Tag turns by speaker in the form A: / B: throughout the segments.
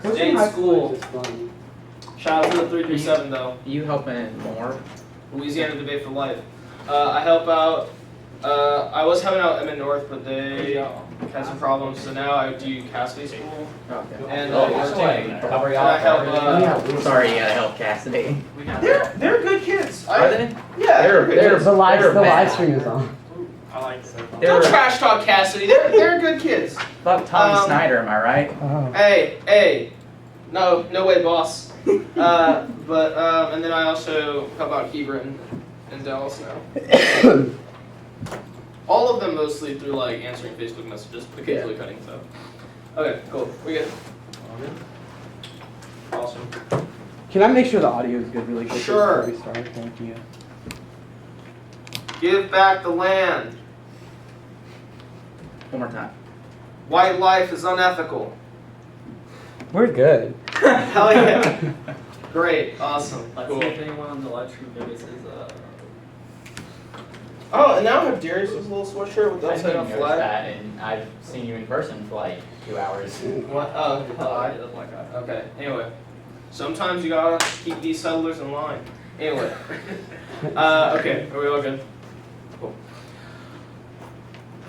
A: Stay in school. Shout out to the 337 though.
B: You helping more?
A: Louisiana Debate for Life. I help out. I was helping out Emmett North, but they had some problems, so now I do Cassidy School.
B: Okay.
A: And
B: I help. Sorry, you gotta help Cassidy.
A: They're good kids.
B: Are they?
A: Yeah,
B: They're
C: the live stream is on.
D: I like it.
A: Don't trash talk Cassidy. They're good kids.
B: About Tommy Snyder, am I right?
C: Oh.
A: Hey. No way, boss. And then I also help out Hebron in Dallas now. All of them mostly through like answering Facebook messages, occasionally cutting stuff. Okay, cool. We good? All good. Awesome.
C: Can I make sure the audio is good really quick
A: Sure.
C: before we start? Thank you.
A: Give back the land.
B: One more time.
A: White life is unethical.
C: We're good.
A: Hell yeah. Great. Awesome.
D: Let's
A: Cool.
D: see if anyone on the live stream notices.
A: Oh, and now I have Darius's little sweatshirt with the
B: I
A: upside
B: didn't
A: down
B: notice
A: flag.
B: that, and I've seen you in person for like 2 hours.
A: What? Oh, okay. Anyway, sometimes you gotta keep these settlers in line. Anyway. Okay. Are we all good? Cool.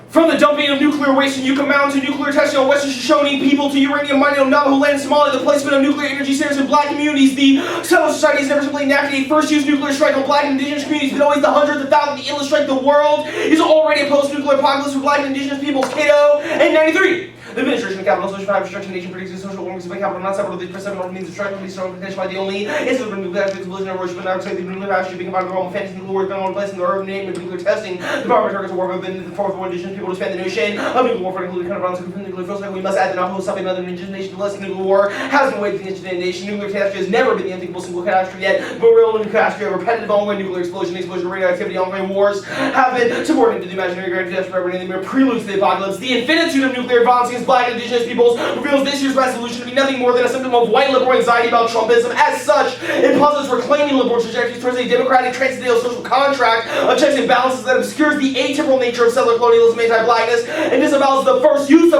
A: From the dumping of nuclear waste in Yucca Mountain to nuclear testing on Western Shoshone people to uranium mining on Navajo land in Somalia, the placement of nuclear energy centers in black communities, the Settler Society has never simply enacted a first-use nuclear strike on black and indigenous communities, but always the hundredth, the thousandth, the endless strike. The world is already a post-nuclear apocalypse for black and indigenous peoples. Cato and 93. The administration of capital, social power, destruction, nation predicts social organization by capital, not separate of the perception of means of strike, be strong potential by the only instance of nuclear aspects of collision or worship, but not accept the nuclear power should be combined with the Roman fantasy nuclear war, been on place in the urban name of nuclear testing. The power of targets of war have been the fourth of indigenous people to spend the notion of nuclear warfare, including kind of violence from nuclear fuel cycle. We must add the Navajo something other than indigenous nation. Less nuclear war has been waged against the nation. Nuclear catastrophe has never been the unthinkable single catastrophe yet, but real nuclear catastrophe, a repetitive ongoing nuclear explosion, radioactivity, ongoing wars have been subordinated to the imaginary grand catastrophe, and the mere prelude to the apocalypse. The infinitude of nuclear violence against black and indigenous peoples reveals this year's resolution to be nothing more than a symptom of white liberal anxiety about Trumpism. As such, it posits reclaiming liberal trajectories towards a democratic transcendental social contract of checks and balances that obscures the atemporal nature of settler colonialism, anti-blackness, and disavows the first use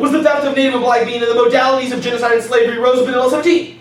A: was the theft of native and black being, and the modalities of genocide and slavery rose up in 17.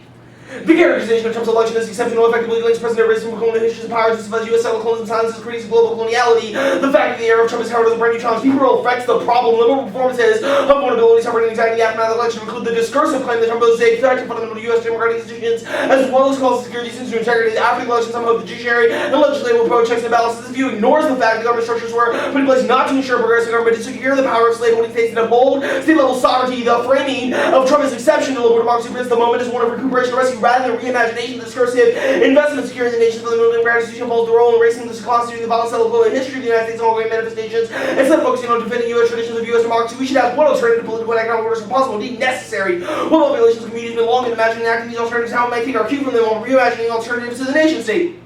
A: The characterization of Trump's election as exceptional effectively links President racism, colonial histories, and power, justifies U.S. settler colonialism, silences critiques of global coloniality. The fact that the era of Trump is heralded as a brand new challenge people affects the problem. Liberal performances of vulnerability, suffering, and anxiety in the aftermath of the election include the discursive claim that Trump poses a threat to fundamental U.S. democratic institutions, as well as calls for security, sensitive integrity. After the election, some hope the judiciary and legislative will approach checks and balances. This view ignores the fact that government structures were put in place not to ensure progressive government, but to secure the power of slaveholding states and uphold state-level sovereignty. The framing of Trump as exception to liberal democracy presents the moment as one of recuperation and rescue rather than reimagination. The discursive investment secures the nation's fundamental democratic institution holds the role in erasing the constitution, the violent settler history of the United States and all great manifestations. Instead of focusing on defending U.S. traditions of U.S. democracy, we should have one alternative political and economic orders possible, indeed necessary. One populations and communities have been long been imagining acting these alternatives, how it might take our cue from them while reimagining alternatives to the nation state.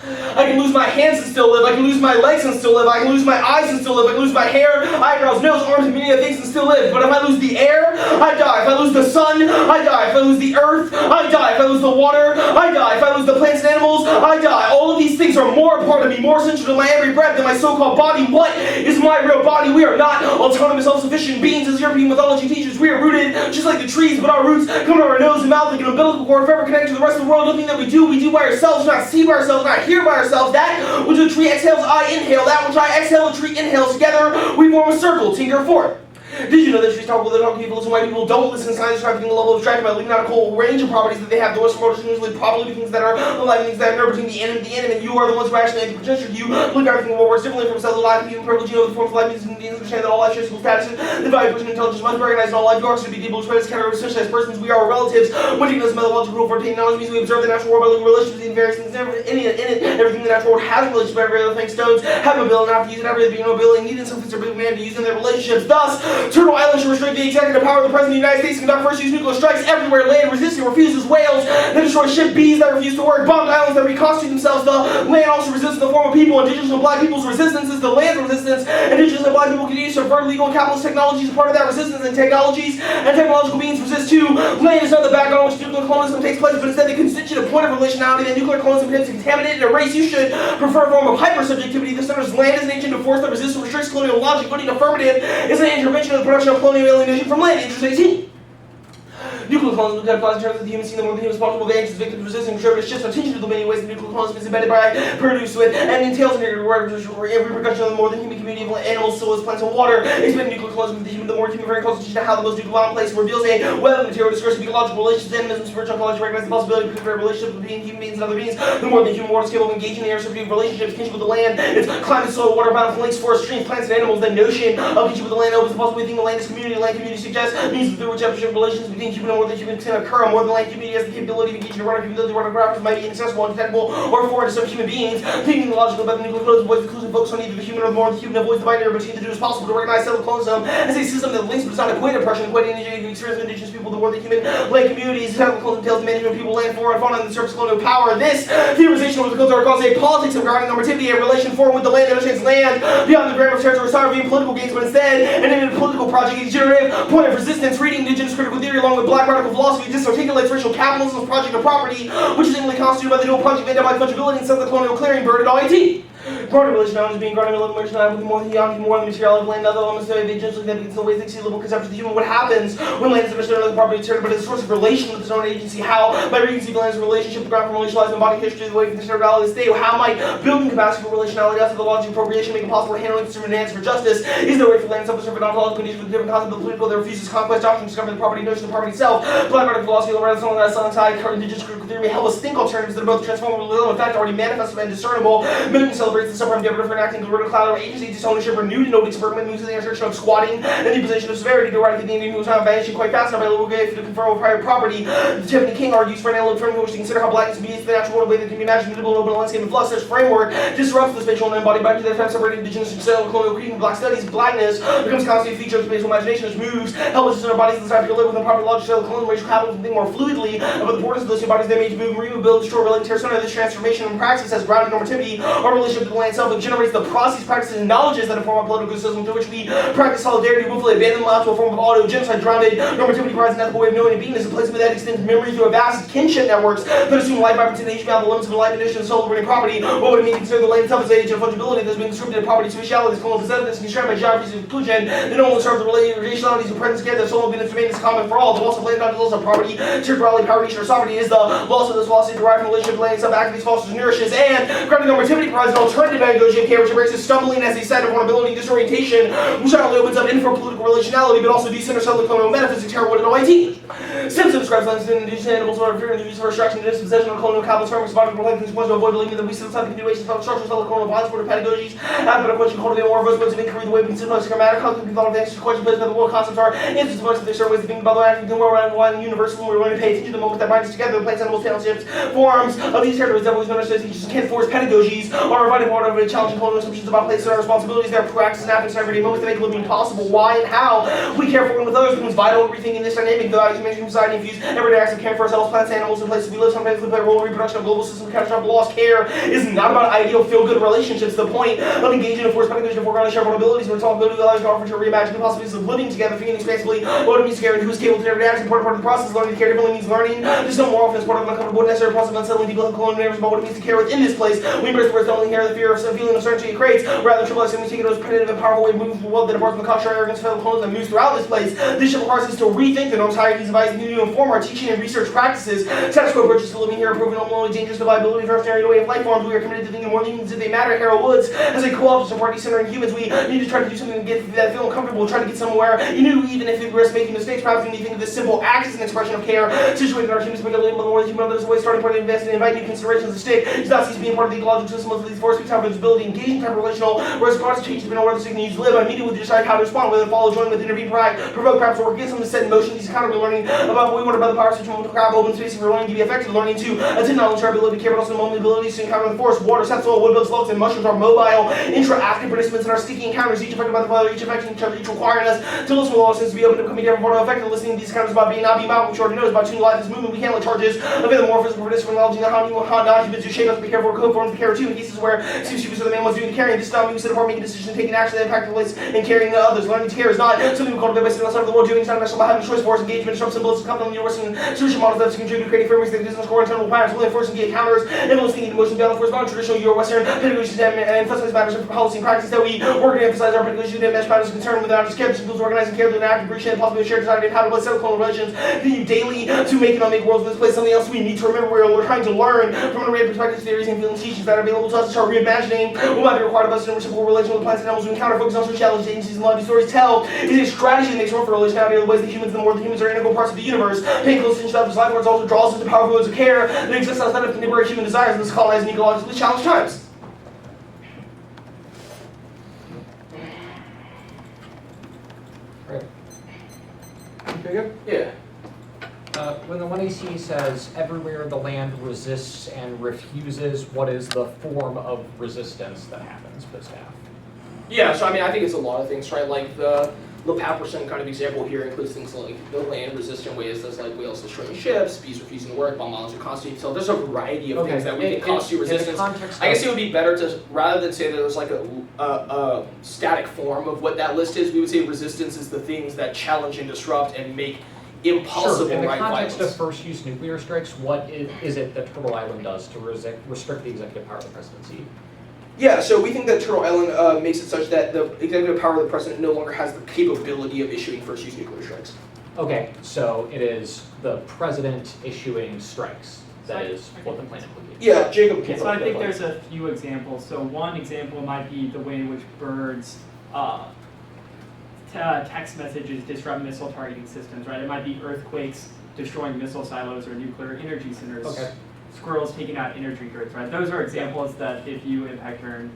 A: I can lose my hands and still live. I can lose my legs and still live. I can lose my eyes and still live. I can lose my hair, eyebrows, nose, arms, and many other things and still live. But if I lose the air, I die. If I lose the sun, I die. If I lose the earth, I die. If I lose the water, I die. If I lose the plants and animals, I die. All of these things are more a part of me, more essential to my every breath than my so-called body. What is my real body? We are not autonomous, self-sufficient beings, as European mythology teaches. We are rooted just like the trees, but our roots come to our nose and mouth like an umbilical cord, forever connected to the rest of the world. Nothing that we do by ourselves, not see by ourselves, not hear by ourselves. That which the tree exhales, I inhale. That which I exhale, the tree inhales. Together, we form a circle. Tinker forth. Did you know that trees talk with other people, so white people don't listen to science trafficking the level of abstraction by leaving out a whole range of properties that they have? The Western world is usually probably things that are alive, things that are between the enemy, and you are the ones who actually have the potential. You look at everything in the world works differently from cells alive, even privilege, you know the forms of life, means and understand that all life shares equal statuses. The value of personal intelligence must be recognized in all life. You are to be able to spread this category of socialized persons. We are relatives. One thing that's methodological rule for obtaining knowledge means we observe the natural world by looking at relationships between various things in it. Everything in the natural world has relationships by every other thing. Stones have a ability not to use it, every other being no ability needed some things are big man to use in their relationships. Thus, Turtle Island should restrict the executive power of the President of the United States to conduct first-use nuclear strikes everywhere. Land resisting refuses whales that destroy ship bees that refuse to work. Bombed islands that reconstitute themselves. The land also resists in the form of people. Indigenous and black people's resistance is the land resistance. Indigenous and black people continue to subvert legal and capitalist technologies as part of that resistance, and technologies and technological beings resist too. Land is not the background on which nuclear colonialism takes place, but instead the constitutive point of relationality that nuclear colonialism attempts to contaminate and erase. You should prefer a form of hypersubjectivity that centers land as an agent of force that resists and restricts colonial logic. Voting affirmative is an intervention of the production of colonial alienation from land. Interest 18. Nuclear colonialism applies in terms of the human scene the more the human is possible advances, victims resisting conservative shifts attention to the many ways that nuclear colonialism is embedded by, produced with, and entails negative repercussion of the more than human community of animals, soils, plants, and water. Expanding nuclear colonialism with the human, the more human very constitution of how the most nuclear violent place reveals a web of material discursive ecological relations, animism, spiritual ecology, recognize the possibility of different relationships between human beings and other beings. The more the human world is capable of engaging in the subjective relationships, kinship with the land, its climate, soil, water, bountiful lakes, forests, streams, plants, and animals. The notion of kinship with the land opens the possibility of the land is community. Land community suggests means through which relations between human and more than human can occur. More than land community has the capability of engaging in runner capability, runner graphs might be inaccessible, undetectable, or foreign to some human beings. Thinking logically about the nuclear codes avoids the conclusion focus on either the human or the more than human, avoids the binary between the two as possible to recognize cellular colonism as a system that links but does not equate oppression, equating the experience of indigenous people, the more than human land communities. Cellular colonism entails the management of people, land, flora, and fauna, and the surface colonial power. This theorization of the codes are called a politics of regarding normativity, a relation formed with the land that understands land beyond the grammar of territory, sovereignty, and political gains, but instead an political project, a generative point of resistance, reading indigenous critical theory along with black radical philosophy, disarticulates racial capitalism's project of property, which is initially constituted by the dual project of by fungibility and colonial clearing, bird at IIT. Granted relationality is being granted a living relationality with more than the materiality of land, other elements of the essentially significant the ways they see livable conceptions of the human. What happens when land is understood another property territory, but as a source of relation with its own agency? How, by reconceiving land's relationship, the ground from relationalized embodied history, the way from the territoriality of the state, how might building capacity for relationality after the logic of appropriation make it possible to handle and consume and answer for justice? Is there a way for land itself to serve an ontological condition with different concept of the political that refuses conquest, doctrine, discovery, the property notion of the property itself? Black radical philosophy, the something that alongside current indigenous critical theory may help us think alternatives that are both transformable and in fact already manifest and discernible. Mimicking celebrates the supreme endeavor for enacting the vertical cloud of agency, disownership, renewed and experiment moves to the assertion of squatting and the position of severity to eradicate the Indian who was not vanishing quite fast enough by a little bit to confer over private property. Tiffany King argues for an analog framework which to consider how blackness mediates the natural world way that can be imagined in the open landscape and flux. Such framework disrupts the spatial and embodied by that time separated indigenous and colonial creed and black studies. Blackness becomes a constant feature of spatial imagination which moves, helps us in our bodies to decide to live within proper logic, so colonial racial capitalism think more fluidly about the borders of those bodies they made to move, rebuild, destroy, relate, persona. This transformation in practice has grounded normativity, our relationship to the land itself. It generates the process, practices, and knowledges that inform our political system to which we practice solidarity, willfully abandon the to a form of auto-genocide, grounded normativity provides an ethical way of knowing and being as a placement that extends memory through a vast kinship networks that assume life by representation beyond the limits of the life condition and soul of property. What would it mean to consider the land itself as an agent of fungibility that has been distributed property to spatiality, colonial possessiveness, and constrained by geographies of inclusion that not only serve the relationalities of presence together, so only been instrumented as common for all. The loss of land, not the loss of property, territoriality, power, nation, or sovereignty is the loss of this philosophy derived from the relationship of land itself, activates, fosters, nourishes, and grounded normativity provides an alternative pedagogy of care which embraces stumbling as a site of vulnerability, disorientation, which not only opens up infra-political relationality, but also decenters cellular colonial metaphysics, terror, what it OIT. Simpson describes lands in indigenous animals who are fear and use for extraction, dispossession of colonial capital, frameworks, body, relationships, points to avoid believing that we still have continuation of structural cellular colonial violence, for pedagogies, after the question, cultivate more of us, modes of inquiry, the way we consider most schematic, how can be thought of the answers to questions, places that the world concepts are, answers to most of their certain ways of thinking about the acting, the world around one universal, and we're going to pay attention to the moment that binds us together, the plants, animals, townships, forms of these territories that always been understood, teachers can't force pedagogies, are invited part of challenging colonial assumptions about places and our responsibilities, their practices and habits, and everyday moments that make living possible. Why and how we care for one with others becomes vital in rethinking this dynamic. The human society infuse everyday acts of care for ourselves, plants, animals, and places we live. Sometimes we play a role in reproduction of global systems, catastrophic loss. Care is not about ideal, feel-good relationships. The point of engaging in forced pedagogy to foreground shared vulnerabilities and responsibility allows you to offer to reimagine the possibilities of living together, thinking expansively what it means to care and who is capable to every action. Important part of the process. Learning to care differently means learning to know more often as part of an uncomfortable, necessary process of unsettling deeply colonial neighbors about what it means to care within this place. We embrace the words don't only hear the fear of some feeling of certainty it creates, rather trivializing we take it as a primitive and powerful way of moving through the world that departs from the culture, arrogance, fellow colonialism that moves throughout this place. This should require us to rethink the norms, hierarchies, and values, to inform our teaching and research practices. Status quo approaches to living here, proving only dangerous to viability of our ordinary way of life forms. We are committed to thinking more things if they matter. Harold Woods, as a co-option party centering humans, we need to try to do something to get that feeling comfortable, try to get somewhere. You knew even if it risks making mistakes, perhaps we need to think of this simple act as an expression of care, situated in our humans, make a little bit more than human others, way starting point of invest and invite new considerations to stick. It's not cease being part of the ecological system of these force, we have visibility, engaging type of relational, whereas constant change has been where the signal needs to live. Immediately decide how to respond, whether to follow, join with, intervene, provoke, perhaps work against them to set in motion these kind of learning about what we want about the power situation, to grab open space for learning to be effective, learning to attend knowledge, our ability to care, but also the moment abilities to encounter the forest, water, sap, soil, wood builds, slugs, and mushrooms are mobile, interactive participants in our sticky encounters, each affected by the weather, each affecting each other, each requiring us to listen with all sense to be open to becoming different, part of effective listening to these encounters about being not being about, which you already know is about tuning life as movement, we handle charges of the more physical participant, knowledge, how not humans do shape us, be careful, co-forms, the care too, in cases where seems she was the man was doing the carrying. This is not me, instead of making decisions, taking action that impact the place, and carrying others. Learning to care is not something we cultivate by sitting outside of the world doing. It's not by having choice for us, engagement, disrupt symbols, company, Western solution models that contribute to creating frameworks that business core internal patterns, will enforce and get counters, influence thinking, emotions, balance, force, bond, traditional Euro-Western pedagogies and emphasize matters of policy and practice that we work to emphasize our pedagogies and mesh patterns concerned without just care, tools, organizing care, doing active, appreciate, possibly share, desire, and how to bless several relations, continue daily to make and unmake worlds of this place. Something else we need to remember we're trying to learn from an array of perspectives, theories, and feelings, teachings that are available to us to start reimagining what might be required of us in a reciprocal relation with the plants and animals we encounter, focus on sociology, agencies, and love. Stories tell is a strategy that makes room for relationality of the ways that humans, the more that humans are integral parts of the universe. Paying close attention to others' life words also draws us into powerful modes of care that exist outside of contemporary human desires in this colonized and ecologically challenged times.
B: Right. Jacob?
A: Yeah.
B: When the 1AC says everywhere the land resists and refuses, what is the form of resistance that happens post-half?
A: Yeah, so I mean, I think it's a lot of things, right? Like the Paperson kind of example here includes things like the land resistant ways, there's like whales destroying ships, bees refusing to work, bomb knowledge of constitute. So there's a variety of things that we think constitute resistance. I guess it would be better to, rather than say that there's like a static form of what that list is, we would say resistance is the things that challenge and disrupt and make impossible
B: sure. In the
A: right
B: context
A: violence.
B: of first-use nuclear strikes, what is it that Turtle Island does to restrict the executive power of the presidency?
A: Yeah, so we think that Turtle Island makes it such that the executive power of the president no longer has the capability of issuing first-use nuclear strikes.
B: Okay, so it is the president issuing strikes. That is what the plan implicates.
A: Yeah, Jacob.
D: So I think there's a few examples. So one example might be the way in which birds text messages disrupt missile targeting systems, right? It might be earthquakes destroying missile silos or nuclear energy centers.
B: Okay.
D: Squirrels taking out energy grids, right? Those are examples that if you impact turn,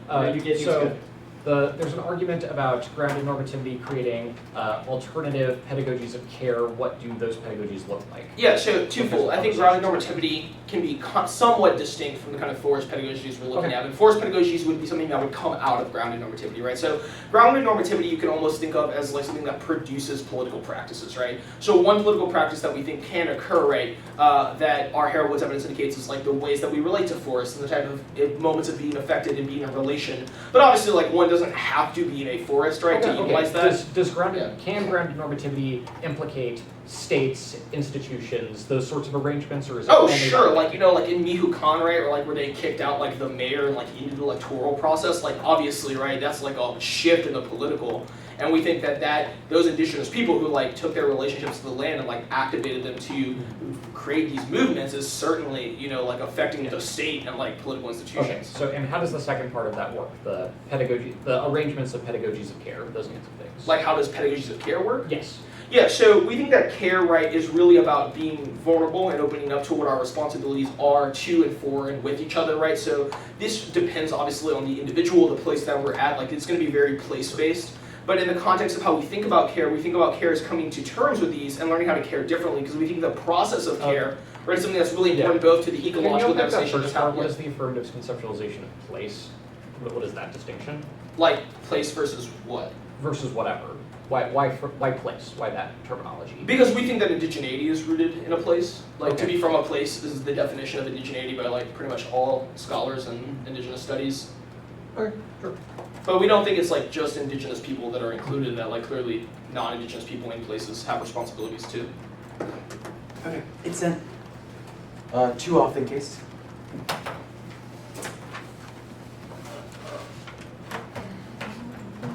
D: you get things
B: so
D: good.
B: there's an argument about grounded normativity creating alternative pedagogies of care. What do those pedagogies look like?
A: Yeah, so twofold. I think grounded normativity can be somewhat distinct from the kind of forced pedagogies we're looking at. And forced pedagogies would be something that would come out of grounded normativity, right? So grounded normativity you can almost think of as like something that produces political practices, right? So one political practice that we think can occur, right, that our Hilligoss evidence indicates is like the ways that we relate to forests and the type of moments of being affected and being in relation. But obviously, like one doesn't have to be in a forest, right, to utilize that.
B: Can grounded normativity implicate states, institutions, those sorts of arrangements, or is it only
A: sure, like, you know, like in Mihu Khan, right, or like where they kicked out like the mayor and like into the electoral process, like obviously, right, that's like a shift in the political. And we think that those indigenous people who like took their relationships to the land and like activated them to create these movements is certainly, you know, like affecting the state and like political institutions.
B: Okay, so and how does the second part of that work? The pedagogy, the arrangements of pedagogies of care, those kinds of things.
A: Like how does pedagogies of care work?
B: Yes.
A: Yeah, so we think that care, right, is really about being vulnerable and opening up to what our responsibilities are to and for and with each other, right? So this depends obviously on the individual, the place that we're at. Like it's going to be very place-based. But in the context of how we think about care as coming to terms with these and learning how to care differently, because we think the process of care, right, is something that's really important both to the ecological devastation that's happening.
B: What is the affirmative conceptualization of place? What is that distinction?
A: Like place versus what?
B: Versus whatever. Why place? Why that terminology?
A: Because we think that indigeneity is rooted in a place. Like to be from a place is the definition of indigeneity by like pretty much all scholars in indigenous studies.
B: Okay, sure.
A: But we don't think it's like just indigenous people that are included in that. Like clearly non-indigenous people in places have responsibilities too.
E: Okay, it's in. Too often case.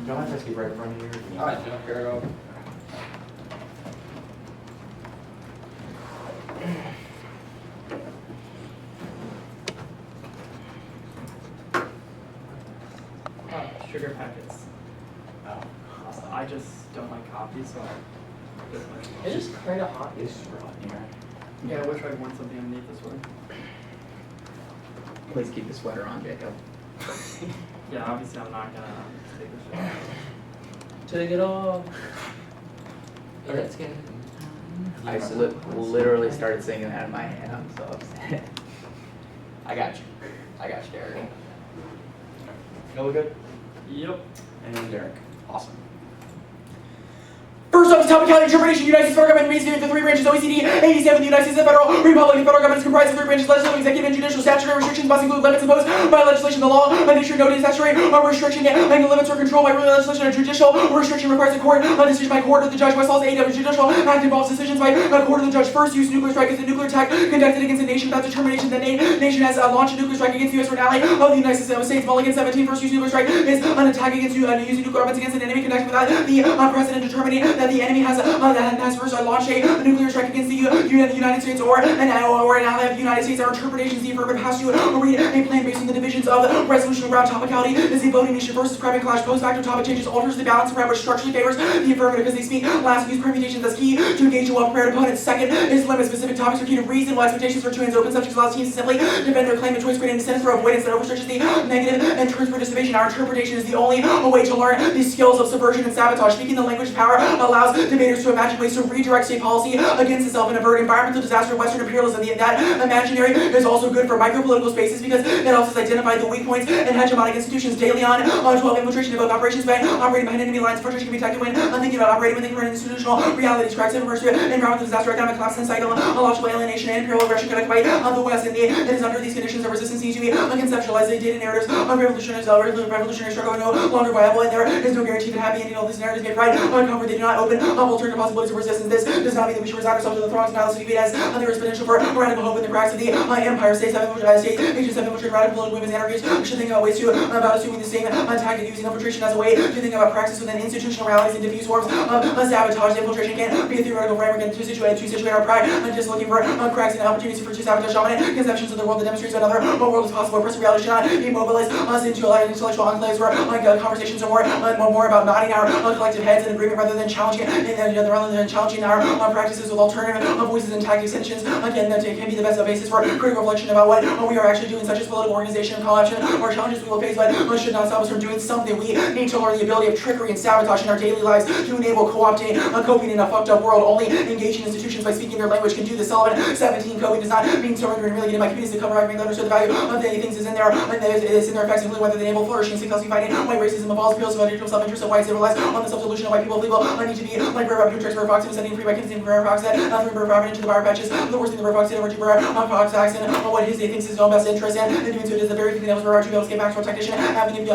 E: Don't have to keep right in front of you.
A: Alright, no, here I go.
D: Sugar packets.
E: Oh.
D: I just don't like coffee, so I just like
E: It's just kind of hot. It's super hot in here.
D: Yeah, I wish I'd worn something underneath this one.
F: Please keep the sweater on, Jacob.
D: Yeah, obviously I'm not gonna take this off.
F: Take it off. Yeah,
E: Okay.
F: that's good. I literally started singing that in my head. I'm so upset.
E: I got you, Derek. You look good?
D: Yep.
E: And Derek. Awesome.
A: First off,
G: the Topicality interpretation, United States federal government remains the three branches, OECD, 87, the United States federal, Republic, and federal government is comprised of three branches, legislative, executive, and judicial. Statutory restrictions must include limits imposed by legislation, the law, a nature noted statutory restriction, and the limits are controlled by ruling legislation. A judicial restriction requires a court, a decision by court of the judge. Westfall's A.W. judicial act involves decisions by a court of the judge. First use nuclear strike is a nuclear attack conducted against a nation without determination that nation has launched a nuclear strike against the U.S. or an ally of the United States. Mulligan 17, first use nuclear strike is an attack against using nuclear weapons against an enemy conducted without the precedent determining that the enemy has first launched a nuclear strike against the United States or an ally of the United States. Our interpretations, the affirmative has to read a plan based on the divisions of the resolution around topicality is the voting nation versus private clash. Post facto topic changes alters the balance of which structurally favors the affirmative because they speak last use permutations as key to engage a well-prepared opponent. Second is limit specific topics are key to reasonable expectations for twins. Open subjects allows teams to simply defend their claim of choice, creating incentives for avoidance that overstretches the negative and turns participation. Our interpretation is the only way to learn the skills of subversion and sabotage. Speaking the language of power allows debaters to imagine ways to redirect state policy against itself and avert environmental disaster of Western imperialism. That imaginary is also good for micro-political spaces because it helps us identify the weak points and hegemonic institutions. Daily on 12 infiltration of both operations by operating behind enemy lines. Infiltration can be detected when thinking about operating within current institutional realities. Cracks of immersive environmental disaster, economic collapse, and cycle, logical alienation, and imperial aggression connected by the West. And it is under these conditions that resistance needs to be conceptualized. The data narratives of revolutionary struggle are no longer viable, and there is no guarantee that happy ending. All these narratives may provide comfort. They do not open up alternative possibilities of resistance. This does not mean that we should resign ourselves to the throngs and analysis of as there is potential for radical hope in the cracks of the empire. States have infiltrated radical political movements, anarchies. We should think about ways to about assuming the same tactic, using infiltration as a way to think about praxis within institutional realities and diffuse forms of sabotage. The infiltration can be a theoretical framework and to situate our pride and just looking for cracks and opportunities for to sabotage dominant conceptions of the world that demonstrates another world is possible. Oppressive reality should not immobilize us into intellectual enclaves where conversations are more about nodding our collective heads in agreement rather than challenging our practices with alternative voices and tactics. Tensions again that can be the best basis for critical reflection about what we are actually doing, such as political organization, collapse, or challenges we will face, but should not stop us from doing something. We need to learn the ability of trickery and sabotage in our daily lives to enable co-opting, coping in a fucked up world. Only engaging institutions by speaking their language can do this. Sullivan 17 coping does not mean surrendering really getting my communities to cover everything, understood the value of the things is in there, and it's in their effects, including whether they enable flourishing, successfully fighting white racism, evolves appeals to individual self-interest of whites. They relies on the subsolution of white people. People need to be like Burr Tricks, Burr Fox, and setting free by Kinsey, Burr Fox, that nothing Burr Fox into the bar patches. The worst thing the Burr Fox did over to Burr Fox acts and what his thinks is his own best interest, and doing so is the very thing that was Burr to be able to get back to a technician, having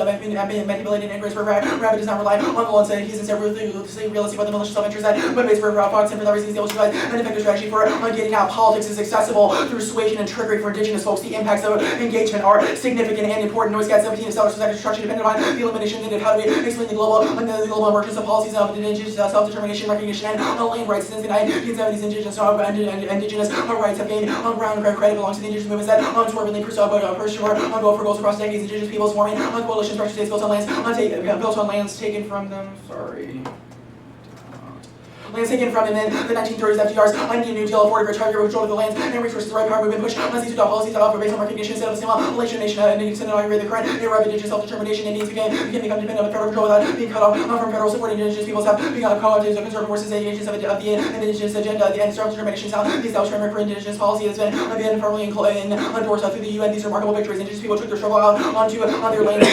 G: manipulated and embraced. Rabbit does not rely on the law and said he's instead realistic about the malicious self-interest that motivates Burr Fox, and for that reason he's able to provide an effective strategy for getting out. Politics is accessible through persuasion and trickery for indigenous folks. The impacts of engagement are significant and important. Noise Cat 17 established society structure dependent on the elimination needed. How do we explain the global emergence of policies of indigenous self-determination, recognition, and land rights? Since the 1970s, indigenous rights have gained ground and credit belongs to the indigenous movements that unswervingly pursue for goals across decades. Indigenous peoples forming coalition structure states built on lands taken from them. Lands taken from him in the 1930s. FDR's New Deal afforded for control of the lands and resources. The right power movement pushed on these two policies based on recognition instead of assimilation nation. And instead of the current era of indigenous self-determination, Indians can become dependent on federal control without being cut off from federal support. Indigenous peoples have become co-opted conservative forces. The agents of the indigenous agenda, the end self-determination is how the established framework for indigenous policy has been firmly endorsed through the UN. These remarkable victories. Indigenous people took their struggle out onto their lands.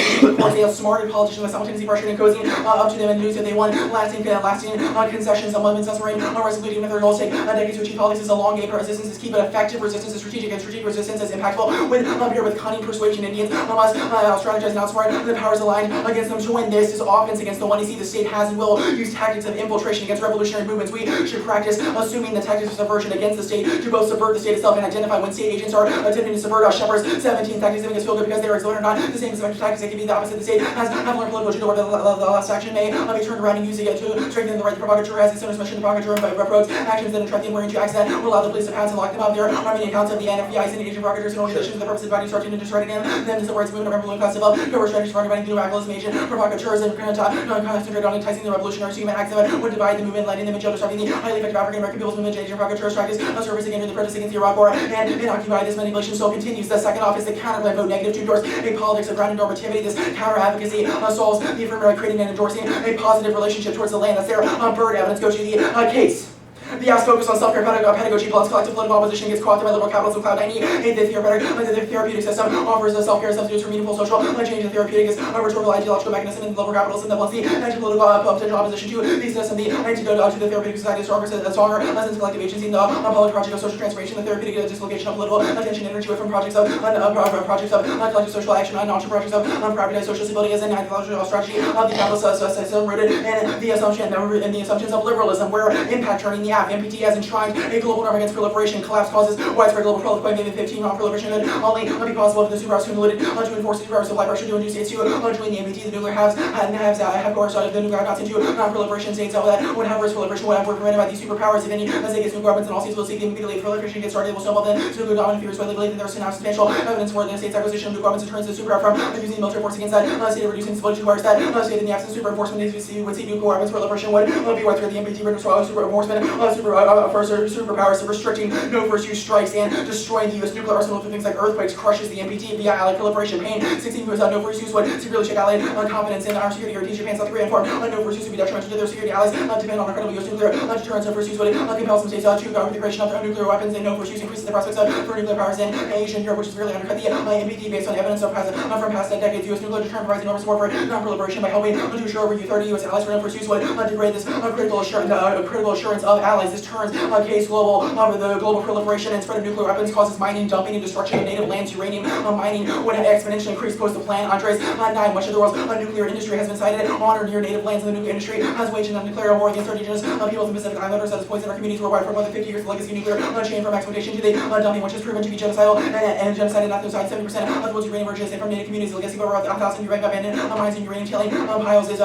G: They outsmarted politicians with simultaneously pressuring and cozying up to them and news that they won lasting concessions. Resolutely with their goals take decades to achieve. Politics is a long game. Resistance is key, but effective resistance is strategic, and strategic resistance is impactful. With cunning persuasion, Indians must strategize and outsmart the powers aligned against them to win. This is offense against the one. You see, the state has and will use tactics of infiltration against revolutionary movements. We should practice assuming the tactics of subversion against the state to both subvert the state itself and identify when state agents are attempting to subvert. Shepard's 17 tactics of feel good because they are exploded, not the same as effective tactics that can be the opposite. The state has learned political judo where the last action may be turned around and used it to strengthen the right. The provocateur has its own mission. The provocateur approach actions that attract the inward into acts that will allow the police to pounce and lock them up. There are many accounts of the NFBI's and agent provocateurs and organizations for the purpose of fighting, starting and destroying them. Then the words movement of revolution class of cover strategies for fighting the radicalism agent provocateurs and concentrate on enticing the revolutionary human acts that would divide the movement, lighting them and jail, disrupting the highly effective African American people's movement. Agent provocateurs practice a service against the prejudice against the Iraq War and occupy. This manipulation still continues. The second off is the counterplay vote negative to endorse a politics of grounded normativity. This counter advocacy solves the affirmative by creating and endorsing a positive relationship towards the land. That's their bird evidence. Go to the case. The apps focus on self-care pedagogy plus collective political opposition gets co-opted by liberal capitalism cloud 90. The therapeutic system offers a self-care substitutes for meaningful social change. The therapeutic is a rhetorical ideological mechanism in liberal capitalism that blends the anti-political potential opposition to the system. The antidote to the therapeutic society is stronger sense of collective agency in the public project of social transformation. The therapeutic dislocation of political attention and energy away from projects of collective social action and not projects of privatized social stability as an ideological strategy of the capitalist system rooted in the assumptions of liberalism, where impact turning the app MPT has enshrined a global norm against proliferation. Collapse causes widespread global proliferation. 15 non-proliferation could only be possible if the superpowers accumulated to enforce the superpowers of life pressure to induce states to join the MPT. The nuclear have coerced the nuclear knots into non-proliferation states so that when have risk proliferation would have were prevented by these superpowers. If any, as they get nuclear weapons and all states will seek immediately proliferation gets started, it will snowball then to nuclear dominant fears. Whether believe that there is now substantial evidence for the state's acquisition of nuclear weapons and turns the superpower from using the military force against that state of reducing stability towards that state in the absence of super enforcement would see nuclear weapons proliferation would be worth the MPT super enforcement superpowers restricting no first use strikes and destroying the U.S. nuclear arsenal through things like earthquakes crushes the MPT via allied proliferation. Pain 16 years no first use would severely check allied confidence in our security. Or Japan, South Korea, and form no first use would be detrimental to their security allies. Depend on our credible U.S. nuclear deterrence. No first use would compel some states to go with the creation of their nuclear weapons, and no first use increases the prospects for nuclear powers in Asia and Europe, which is really undercut the MPT based on evidence of from past decades. U.S. nuclear deterrent provides enormous support for non-proliferation by helping to assure over 30 U.S. allies for no first use would degrade this critical assurance of allies. This turns case global the global proliferation and spread of nuclear weapons causes mining, dumping, and destruction of native lands. Uranium mining would have exponentially increased post the plan. Andres 9. Much of the world's nuclear industry has been cited on or near native lands, and the nuclear industry has waged a nuclear war against indigenous peoples and Pacific Islanders that has poisoned our communities worldwide for more than 50 years. The legacy of nuclear chain from exploitation to the dumping, which has proven to be genocidal and genocide and ethnocide. 70% of the world's uranium originates from native communities. The legacy of over 1,000 uranium abandoned mines and uranium tailing piles is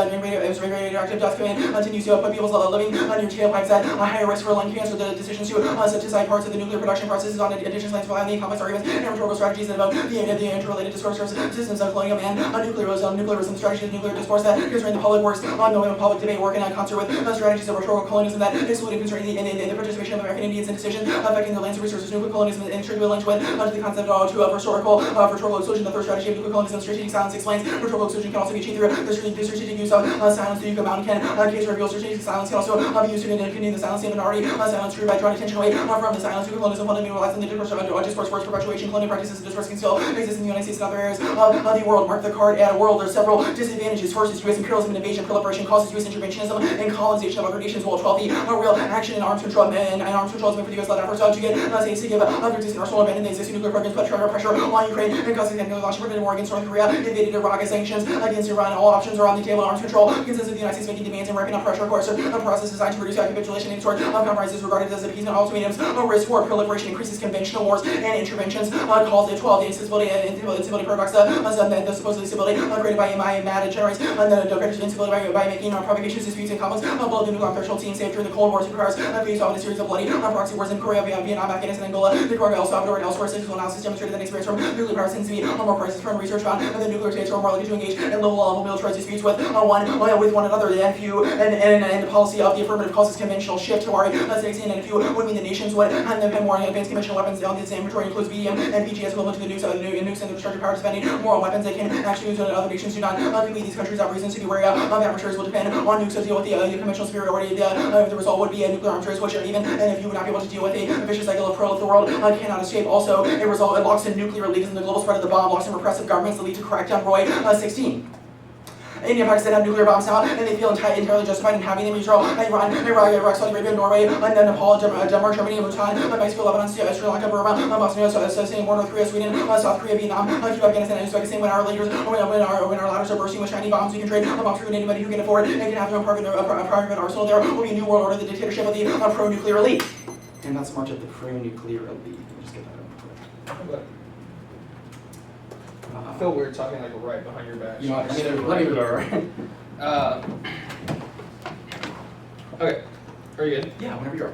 G: radioactive dust continues to put people's living near tailpipes at a higher risk for lung cancer. The decisions to set aside parts of the nuclear production processes on additional lands rely on the complex arguments and rhetorical strategies that about the interrelated discourse systems of colonial and nuclearism strategies of nuclear discourse that concerning the public works ongoing public debate work in concert with strategies of rhetorical colonialism that excluding concerning the participation of American Indians in decisions affecting their lands and resources. Nuclear colonialism is intriguingly linked with the concept of rhetorical exclusion. The third strategy of nuclear colonialism, strategic silence, explains rhetorical exclusion can also be achieved through the strategic use of silence. The Yucca Mountain case reveals strategic silence can also be used to continue the silence of minority silence true by drawing attention away from the silence. Nuclear colonialism fundamentally relies on the discourse for its perpetuation. Colonial practices and discourse can still exist in the United States and other areas of the world. Mark the card at a world. There are several disadvantages. First is U.S. imperialism and invasion. Proliferation causes U.S. interventionism and colonization of other nations. While 12 the real action in arms control has been for the U.S. led efforts to get states to give their existing arsenal abandon the existing nuclear programs, but pressure on Ukraine and causing the launch of a war against North Korea, invaded Iraq, and sanctions against Iran. All options are on the table. Arms control consists of the United States making demands and ramping up pressure. Of course, a process designed to reduce capitulation and sort of compromises regarded as appeasement ultimatums. A risk for proliferation increases conventional wars and interventions. Calls it 12 the instability paradox. The supposedly stability created by MAD generates the instability by making provocations, disputes, and conflicts below the nuclear threshold seen saved during the Cold War. Superpowers faced off in a series of bloody proxy wars in Korea, Vietnam, Afghanistan, Angola, Nicaragua, El Salvador, and elsewhere. Statistical analysis demonstrated that experience from nuclear powers tends to be more crisis-prone. Research found that the nuclear states are more likely to engage in low-level militarized disputes with one another. And the policy of the affirmative causes conventional shift to our extent, and if you would mean the nations would have more advanced conventional weapons on this inventory includes BDM and PGS equivalent to the nukes and the destructive power spending more on weapons they can actually use. Other nations do not compete. These countries have reasons to be wary of adversaries will depend on nukes to deal with the conventional superiority. The result would be a nuclear arms race, which even and if you would not be able to deal with a vicious cycle of the world cannot escape. Also, a result it locks in nuclear leaders and the global spread of the bomb, locks in repressive governments that lead to crackdown. Roy 16. India and Pakistan have nuclear bombs now, and they feel entirely justified in having them. Israel, Iran, Iraq, Saudi Arabia, Norway, and then Nepal, Denmark, Germany, Bhutan, Mexico, Lebanon, Sri Lanka, Burma, Bosnia, Singapore, North Korea, Sweden, South Korea, Vietnam, Cuba, Afghanistan, and Uzbekistan. When our leaders, when our ladders are bursting with shiny bombs, we can trade bombs for anybody who can afford and can have their own private arsenal. There will be a new world order, the dictatorship of the pro-nuclear elite. And that's much of the pro-nuclear elite. Just get that over quick.
A: I feel weird talking like right behind your back.
G: You know what? Let me move over.
A: Okay, are you good?
G: Yeah, whenever you're.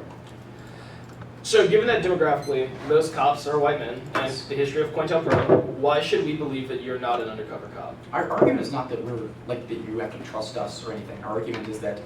A: So, given that demographically most cops are white men and the history of COINTELPRO, why should we believe that you're not an undercover cop?
H: Our argument is not that we're like that you have to trust us or anything. Our argument is that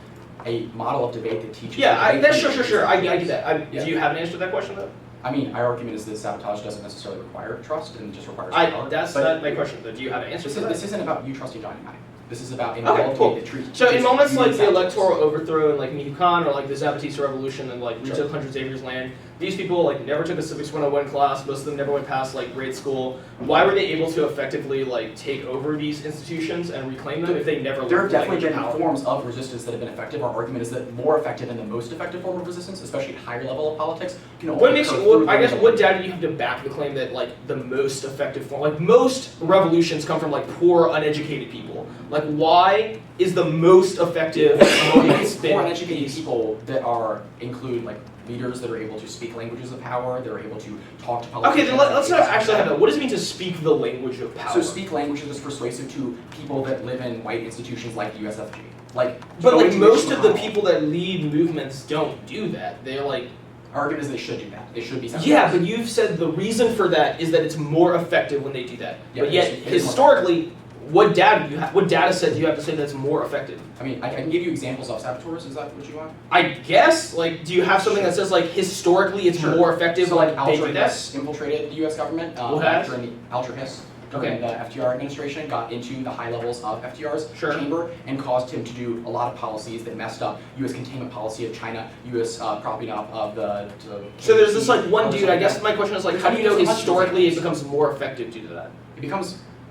H: a model of debate that teaches.
A: Yeah, that's sure. I get that. Do you have an answer to that question though?
H: I mean, our argument is that sabotage doesn't necessarily require trust and just requires power.
A: That's not my question though. Do you have an answer to that?
H: This isn't about you trusting Johnny and I. This is about
A: Okay,
H: inequality
A: cool.
H: that treats.
A: So in moments like the
H: humans
A: electoral overthrow in like Michoacan or like the Zapatista revolution and like we took hundreds of acres of land, these people like never took a civics 101 class, most of them never went past like grade school. Why were they able to effectively like take over these institutions and reclaim them if they never
H: There have
A: learned
H: definitely
A: language
H: been
A: and power?
H: forms of resistance that have been effective. Our argument is that more effective and the most effective form of resistance, especially at higher level of politics, can only
A: What makes
H: occur
A: you,
H: through
A: I guess,
H: learning.
A: what data do you have to back the claim that like the most effective form, like most revolutions come from like poor, uneducated people? Like why is the most effective movements
H: More
A: been
H: uneducated
A: these?
H: people that include like leaders that are able to speak languages of power, that are able to talk to
A: Okay,
H: politicians.
A: then let's not actually have that. What does it mean to speak the language of power?
H: So speak languages that's persuasive to people that live in white institutions like the USFG. Like,
A: But
H: go
A: like
H: into
A: most
H: Mitch
A: of the
H: McConnell.
A: people that lead movements don't do that. They're like,
H: Our argument is they should do that. They should be
A: yeah, but you've said the reason for that is that it's more effective when they do that.
H: Yeah,
A: But yet,
H: it is more
A: historically, what data do you have? What data set do you have to say that's more effective?
H: I mean, I can give you examples of saboteurs. Is that what you want?
A: I guess, like, do you have something that says like historically it's
H: Sure.
A: more effective
H: So
A: when
H: like
A: they do
H: Alger
A: that?
H: Hiss infiltrated the U.S. government.
A: Who has?
H: During the Alger Hiss.
A: Okay.
H: During the FDR administration, got into the high levels of FDR's
A: Sure.
H: chamber and caused him to do a lot of policies that messed up U.S. containment policy of China, U.S. Propping up of the.
A: So there's this like one
H: all
A: dude.
H: stuff
A: I
H: like
A: guess
H: that.
A: my question is like, how do you know historically it becomes more effective due to that?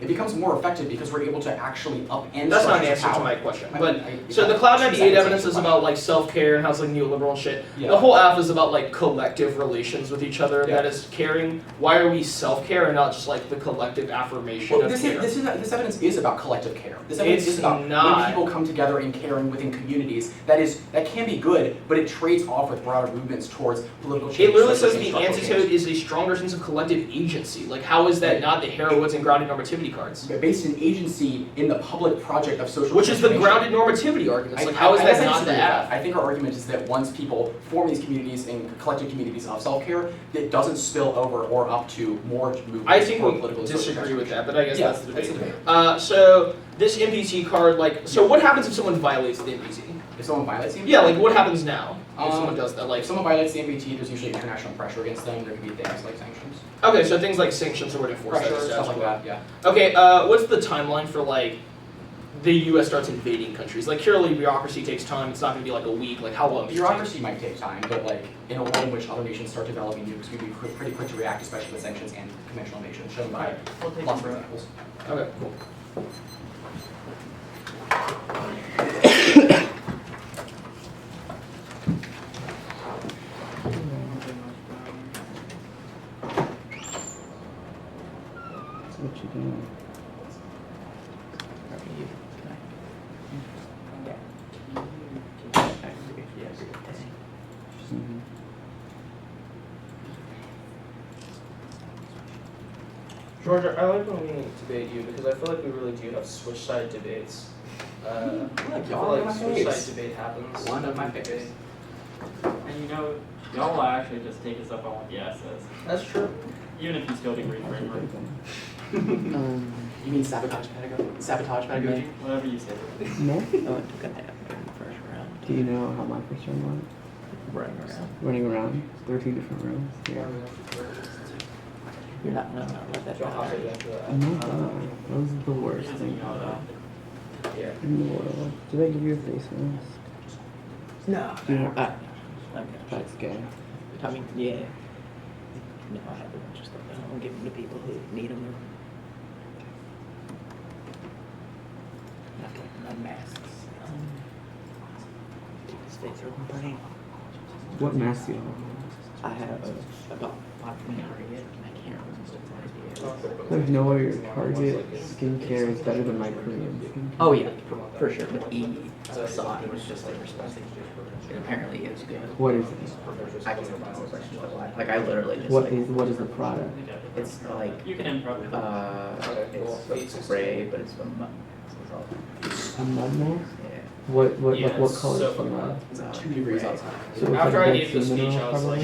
H: It becomes more effective because we're able to actually upend.
A: That's not an
H: structures of
A: answer to
H: power.
A: my question.
H: I
A: But
H: mean,
A: so the Cloud 98
H: 2
A: evidence is
H: seconds.
A: about like self-care and how it's like neoliberal and shit.
H: Yeah.
A: The whole app is about like collective relations with each other.
H: Yeah.
A: That is caring. Why are we self-care and not just like the collective affirmation
H: Well,
A: of care?
H: this evidence is about collective care. This evidence
A: It's
H: is about
A: not.
H: when people come together and caring within communities. That can be good, but it trades off with broader movements towards political change.
A: It literally
H: social
A: says
H: change,
A: the
H: structural
A: antidote
H: change.
A: is a stronger sense of collective agency. Like, how is that not the heroism and grounded normativity cards?
H: Based in agency in the public project of social
A: Which is the
H: transformation.
A: grounded normativity arguments. Like, how is
H: I guess
A: that
H: I
A: not
H: disagree
A: the
H: with that.
A: app?
H: I think our argument is that once people form these communities and collective communities of self-care, it doesn't spill over or up to more movements
A: I think
H: for
A: we
H: political and social
A: disagree with
H: transformation.
A: that, but I guess
H: Yeah,
A: that's the
H: that's
A: debate.
H: the debate.
A: So this NPT card, like, so what happens if someone violates the NPT?
H: If someone violates the
A: Yeah, like what happens now if
H: Um,
A: someone does that? Like,
H: If someone violates the NPT, there's usually international pressure against them. There can be things like sanctions.
A: okay, so things like sanctions or enforce that
H: Pressure, stuff like
A: statute.
H: that, yeah.
A: Okay, what's the timeline for like the U.S. starts invading countries? Like, purely bureaucracy takes time. It's not going to be like a week. Like, how long? does it take?
H: Bureaucracy might take time, but like in a world in which other nations start developing nukes, we'd be pretty quick to react, especially with sanctions and conventional nations, shown by
D: We'll take
H: lots
D: a
H: of
D: break.
H: examples.
A: Okay, cool.
C: That's what you do. Mhm.
A: Georgia, I like when we debate you because I feel like we really do have switch side debates. I
H: Look,
A: feel
H: y'all are
A: like
H: my
A: switch
H: faves.
A: side debate happens.
H: One of my
A: every
H: faves.
A: debate.
D: And you know, y'all will actually just take us up on what the ass says.
A: That's true.
D: Even if you still degree framework.
H: You mean sabotage pedagogy? Sabotage pedagogy?
D: Whatever you say.
C: No?
F: Oh, I took a nap during the first round.
C: Do you know how my first round went?
F: Running around.
C: Running around 13 different rooms. Yeah.
F: You're not let that
A: John, I'll
F: matter.
A: say after that.
C: I'm not done. Those are the worst thing
A: Yeah.
C: in the world. Did I give you a face mask?
F: No.
C: Do you know?
F: Okay.
C: That's gay.
F: I mean, yeah. No, I have a bunch of stuff. I don't give them to people who need them. Not masks. These things are burning.
C: What mask do you have?
F: I have about 500 yet. I can't remember.
C: There's no way your Target skincare is better than my Korean skincare.
F: Oh yeah, for sure. With E, I saw it. It was just like responsive. It apparently is good.
C: What is it?
F: I can like I literally just
C: What
F: like
C: is the product?
F: it's like
D: You can improv.
F: it's spray, but it's from
C: A mud mask?
F: yeah.
C: What color
A: so
C: is the mud?
F: It's
H: 2 degrees outside.
C: So it's
A: After
C: like
A: I
C: Dead
A: gave the
C: Sea
A: speech,
C: Mineral
A: I was like,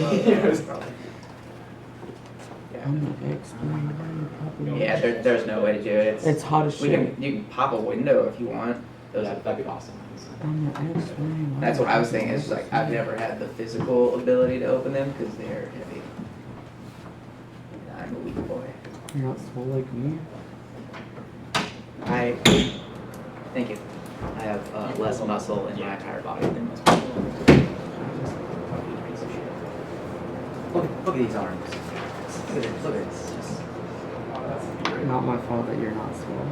C: probably?
F: Yeah.
C: I'm an expert.
F: Yeah, there's no way to do it.
C: It's hot as
F: We
C: shit.
F: can you can pop a window if you want. Those are
H: That'd be awesome.
C: I'm an expert.
F: That's what I was thinking. It's like I've never had the physical ability to open them because they're heavy. I'm a weak boy.
C: You're not swole like me.
I: Thank you. I have less muscle in my entire body than most people. Look at these arms. Look at it. Look at this. Just
C: Not my fault that you're not swole.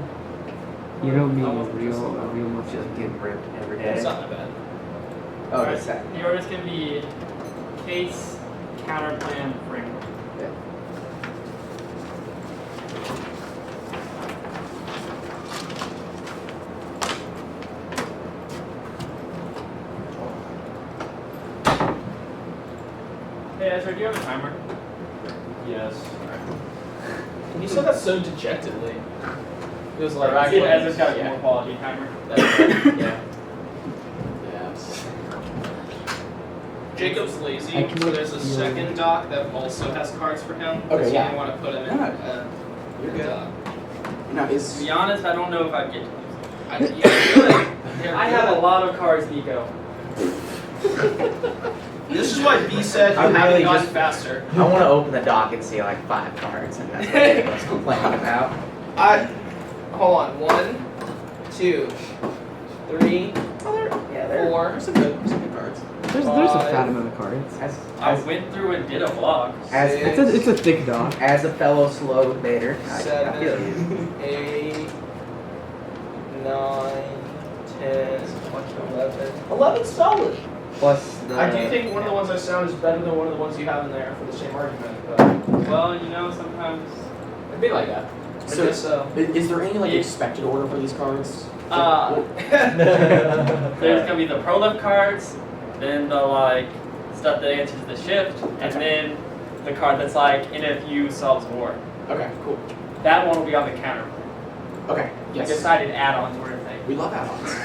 C: You know me, a real much
I: just getting ripped every day.
A: It's not that bad.
I: Oh, that's that.
D: The order's going to be case, counterplan, framework.
I: Yeah.
D: Hey Ezra, do you have a timer?
A: Yes. You said that so dejectedly. It was like,
D: See if Ezra's got a
A: yeah.
D: more quality timer.
A: Yeah.
H: Yes.
A: Jacob's lazy,
C: I can
A: so there's a
C: feel
A: second doc that also has cards for him.
H: Okay,
A: so
H: yeah.
A: you didn't want to put him in.
H: You're good.
A: doc.
H: Now,
D: To
H: is
D: be honest, I don't know if I'd get to use them.
A: I, yeah, good.
D: I have a lot of cards, Nico.
A: This is why B said
I: I'm
A: you haven't
I: really
A: gotten
I: just-
A: faster.
I: I want to open the dock and see like 5 cards, and that's what I was complaining about.
A: Hold on. 1, 2, 3,
I: Yeah,
A: 4.
H: there's some good cards.
C: There's a fat amount of cards.
D: I went through and did a vlog.
C: It's a thick doc.
I: As a fellow slow debater, I feel you.
A: 7, 8, 9, 10, 11. 11 solid.
I: Plus the.
A: I do think one of the ones I sound is better than one of the ones you have in there for the same argument, but
D: Well, you know, sometimes.
A: it'd be like that. I
H: So-
A: guess so.
H: Is there any like
D: Yeah.
H: expected order for these cards?
D: There's gonna be the prolif cards, then the like stuff that answers the shift, and then the card that's like NFU solves war.
H: Okay, cool.
D: That one will be on the counter.
H: Okay,
D: I
H: yes.
D: decided add-ons were a thing.
H: We love add-ons.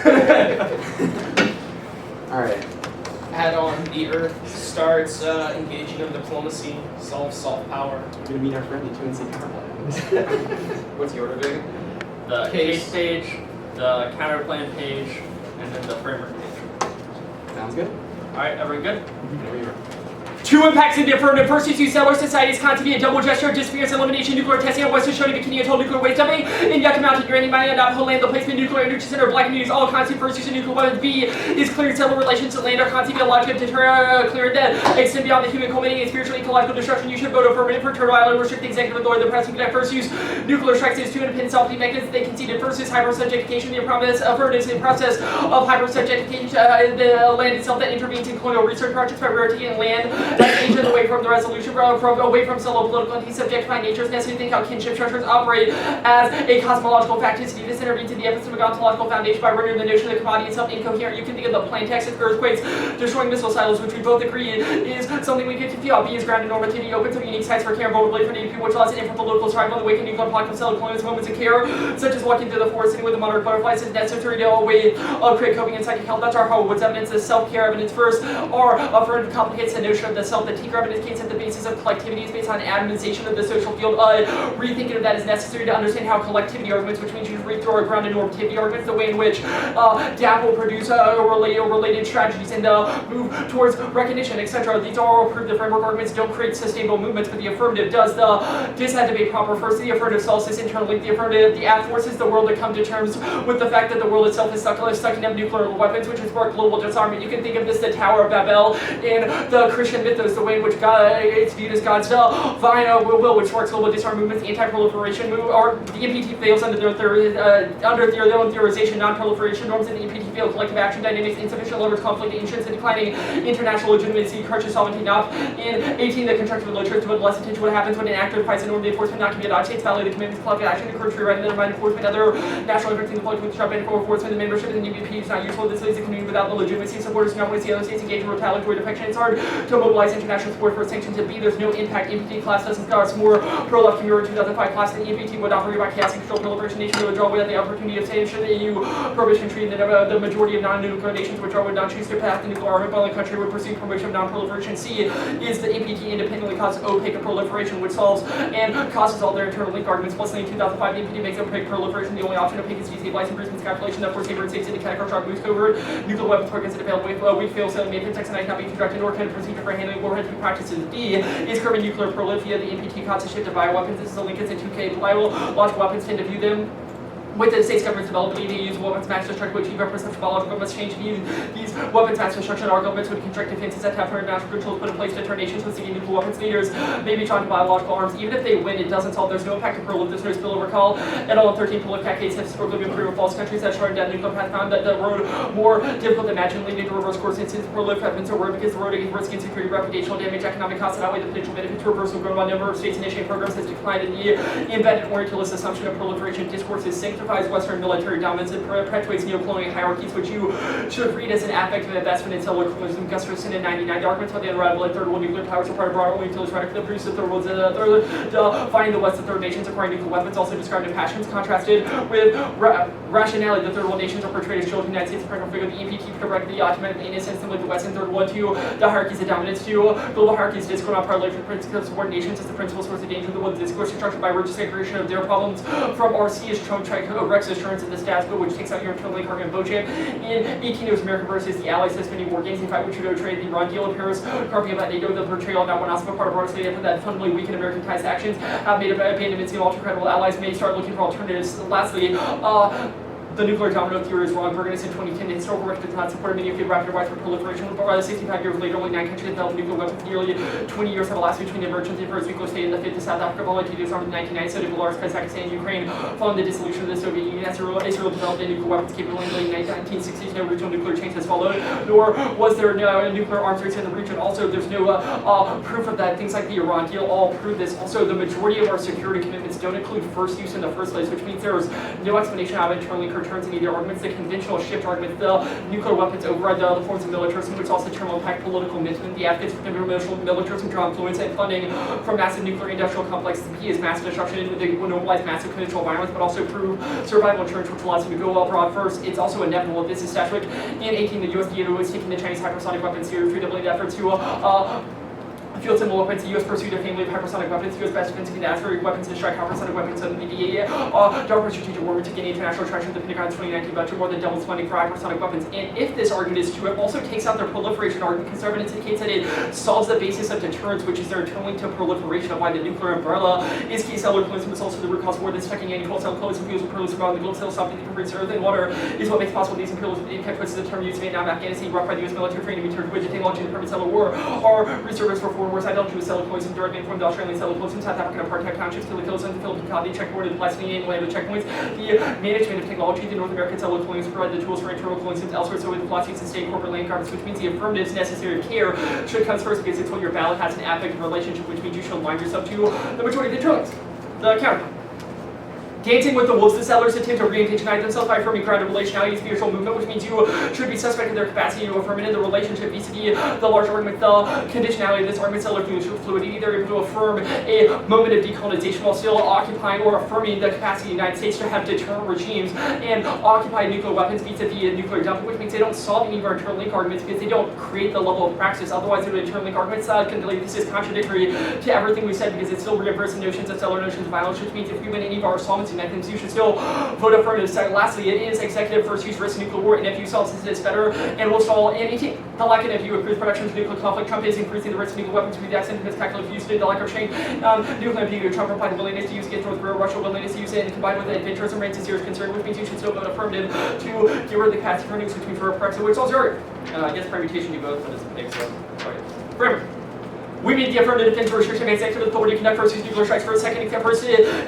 H: All right.
A: Add on the Earth starts engaging in diplomacy, solves soft power.
H: We're gonna meet our friend at 2NC Counterplans.
A: What's the order, Vig?
D: The
A: Case.
D: case page, the counterplan page, and then the framework page.
H: Sounds good.
D: Alright, everyone good?
H: There we are.
G: Two impacts in the affirmative. First, you see stellar societies content be a double gesture of disappearance, elimination, nuclear testing, and Western showing bikini atoll nuclear waste dumping, in Yucca Mountain, uranium mining, Navajo land, the placement, nuclear energy center, black communities, all content first use of nuclear weapons. B is cleared settler relations to land are content be a logic of deter cleared dead, extend beyond the human culminating in spiritual ecological destruction. You should vote affirmative for Turtle Island, restrict the executive authority, the press, and connect first use nuclear strikes as two independent self-defeating mechanisms. They conceded first is hypersubjectification, the promise affirmative is a process of hypersubjectification, the land itself that intervenes in colonial research projects by rarity and land that Asia away from the resolution away from solo political and subjectifying nature is necessary to think how kinship structures operate as a cosmological facticity. This intervenes in the epistemic ontological foundation by rendering the notion of the commodity itself incoherent. You can think of the plain text of earthquakes, destroying missile silos, which we both agree is something we get to feel. B is grounded normativity, opens up unique sites for care and vulnerability for native people, which allows an infant political survival in the wake of nuclear apocalypse, colonial moments of care, such as walking through the forest, sitting with the monarch butterflies, is necessary to away create coping and psychic health. That's our hope. What's evidence is self-care evidence first, or affirmative complicates the notion of the self. The Tinker evidence case at the basis of collectivity is based on atomization of the social field. Rethinking of that is necessary to understand how collectivity arguments, which means you read through our grounded normativity arguments, the way in which DAP will produce related strategies and move towards recognition, etc. These are all proof the framework arguments don't create sustainable movements, but the affirmative does. This had to be proper. First, the affirmative solves this internal link. The affirmative, the act forces the world to come to terms with the fact that the world itself is sucking up nuclear weapons, which is spark global disarmament. You can think of this, the Tower of Babel in the Christian mythos, the way in which God, it's viewed as God's divine will, which sparks global disarmament movements, the anti-proliferation move, or the NPT fails under their own theorization, non-proliferation norms, and the NPT fail collective action dynamics, insufficient levers, conflict, ancients, and declining international legitimacy, crutches, sovereignty, not. In 18, the constructive literature to put less attention to what happens when an actor fights a norm, the enforcement not can be adopted, states validate the commitments, collective action, the current free right, and the mind enforcement, other national efforts in the political construct, and for enforcement, the membership in the UBP is not useful. This leads to community without the legitimacy of supporters, not want to see other states engage in retaliatory defection. It's hard to mobilize international support for sanctions. And B, there's no impact. NPT class doesn't cause more pro-left community 2005 class than NPT would operate by chaos and control proliferation nation to withdraw without the opportunity of saying should the EU prohibition treaty the majority of non-nuclear nations withdraw would not choose to path the nuclear armament while the country would pursue promotion of non-proliferation. C is the NPT independently causes opaque proliferation, which solves and causes all their internal link arguments. Plus, in 2005, the NPT makes opaque proliferation the only option. Opaque is easy license improvements calculation that force safer and safe city catacross sharp moves covert nuclear weapons targets that available weak fail sailing made text and I cannot be constructed nor can a procedure for handling warheads be practices. D is curbing nuclear proliferation. The NPT causes shift of bioweapons. This is a link in 2K. Logical weapons tend to view them with the state's government's ability to use weapons of mass destruction to achieve representative biological must change these weapons of mass destruction. Our governments would construct defenses that have international controls put in place to turn nations with seeking nuclear weapons leaders may be drawn to biological arms. Even if they win, it doesn't solve. There's no impact to Pearl if there's no spillover call. And all 13 political decades have historically been proven false. Countries that started down nuclear path found that the road more difficult than imagined, leading to reverse course incidents. Pearl have been so rare because the road against risk insecurity, reputational damage, economic costs that outweigh the potential benefits. Reversal grown by number of states initiating programs has declined in the embedded orientalist assumption of proliferation discourses sanctifies Western military dominance and perpetuates neocolonial hierarchies, which you should read as an aspect of investment in cellular colonialism. Gusterson in 99, the arguments about the unrivaled third world nuclear powers are part of broader orientalist rhetoric that produces the third world, finding the West, the third nations acquiring nuclear weapons, also described in Passions, contrasted with Rationality. The third world nations are portrayed as children of the United States, the parental figure of the EPT, direct the Ottoman innocence, similar to the West and third world, to the hierarchies of dominance, to global hierarchies, discord on parallel principles of subordination as the principal source of danger of the world. Discourse constructed by religious segregation of their problems from RC is shown Rex assurance of the status quo, which takes out your internally carving Bojan. In 18, it was America versus the Allies suspending war games. In fact, which would trade the Iran deal of Paris, carving about NATO, the portrayal of that one also part of our state effort that fundamentally weaken American ties actions have made abandonments in ultra credible allies may start looking for alternatives. Lastly, the nuclear domino theory is wrong. Bergen in 2010, the historical record does not support immediate rapid rise for proliferation. But 65 years later, only 9 countries developed nuclear weapons. Nearly 20 years have elapsed between the emergence of the first nuclear state and the fifth to South Africa, volunteered armed in 1997, Belarus, Kazakhstan, and Ukraine. Following the dissolution of the Soviet Union, Israel developed a nuclear weapons capable in the late 1960s. No regional nuclear chains has followed, nor was there no nuclear arms race in the region. Also, there's no proof of that. Things like the Iran deal all prove this. Also, the majority of our security commitments don't include first use in the first place, which means there's no explanation how internally occurred turns in either arguments. The conventional shift argument, the nuclear weapons override the other forms of militarism, which also terminal impact political commitment. The advocates for conventional militarism draw influence and funding from massive nuclear industrial complexes. The key is massive destruction and they will normalize massive conventional violence, but also prove survival insurance, which allows them to go abroad first. It's also inevitable. This is statutory. In 18, the U.S. DoD was taking the Chinese hypersonic weapons seriously, doubling the efforts to field similar weapons, the U.S. pursued a family of hypersonic weapons, U.S. best defense against asteroid weapons to strike hypersonic weapons of the DARPA strategic war to gain international traction. The Pentagon's 2019 budget more than doubles funding for hypersonic weapons. And if this argument is true, it also takes out their proliferation argument because evidence indicates that it solves the basis of deterrence, which is their turning to proliferation of why the nuclear umbrella is key. Cellular colonialism is also the root cause of war that's affecting any cold cell colonialism fuels with pearls around the globe. Cell something that can breathe earth and water is what makes possible these imperialism impact puts the term used in Vietnam, Afghanistan, rough by the U.S. military training, returned to widget technology in the permanent cellular war, or reservists for foreign wars. Ideology with cellular colonialism, directly informed Australian cellular colonialism, South African apartheid townships, Hilligoss, and Topicality, checkboarded the Palestinian land of checkpoints, the management of technology, the North American cellular colonialism provide the tools for internal colonialism elsewhere, so with the philosophies and state corporate land cards, which means the affirmatives necessary of care should come first because it's what your ballot has an affective relationship, which means you should align yourself to the majority of the trillions. The counterpoint. Dancing with the wolves, the settlers attempt to re-intentionalize themselves by affirming grounded relationality and spiritual movement, which means you should be suspect of their capacity to affirm it in the relationship vis-a-vis the large argument, the conditionality of this argument, settler fluidity. They're able to affirm a moment of decolonization while still occupying or affirming the capacity of the United States to have deterrent regimes and occupy nuclear weapons vis-a-vis nuclear dumping, which means they don't solve any of our internal link arguments because they don't create the level of praxis. Otherwise, their internal link arguments this is contradictory to everything we said because it still reinforces notions of settler notions of violence, which means if we win any of our solvency mechanisms, you should still vote affirmative. Lastly, it is executive first use risk nuclear war, and if you solve this better and will stall anything. The lack of NFU increased production of nuclear conflict. Trump is increasing the risk of nuclear weapons to be the accident of his calculated use. The lack of change. Nuclear NFU, Trump replied willingness to use against North Korea, Russia willingness to use it, and combined with adventurism rates a serious concern, which means you should still vote affirmative to get rid of the capacity for nukes, which means for Brexit, which also hurt. I guess permutation you vote, but it's big, so sorry. Forever. We meet the affirmative defense restriction against executive authority to conduct first use nuclear strikes for a second, except for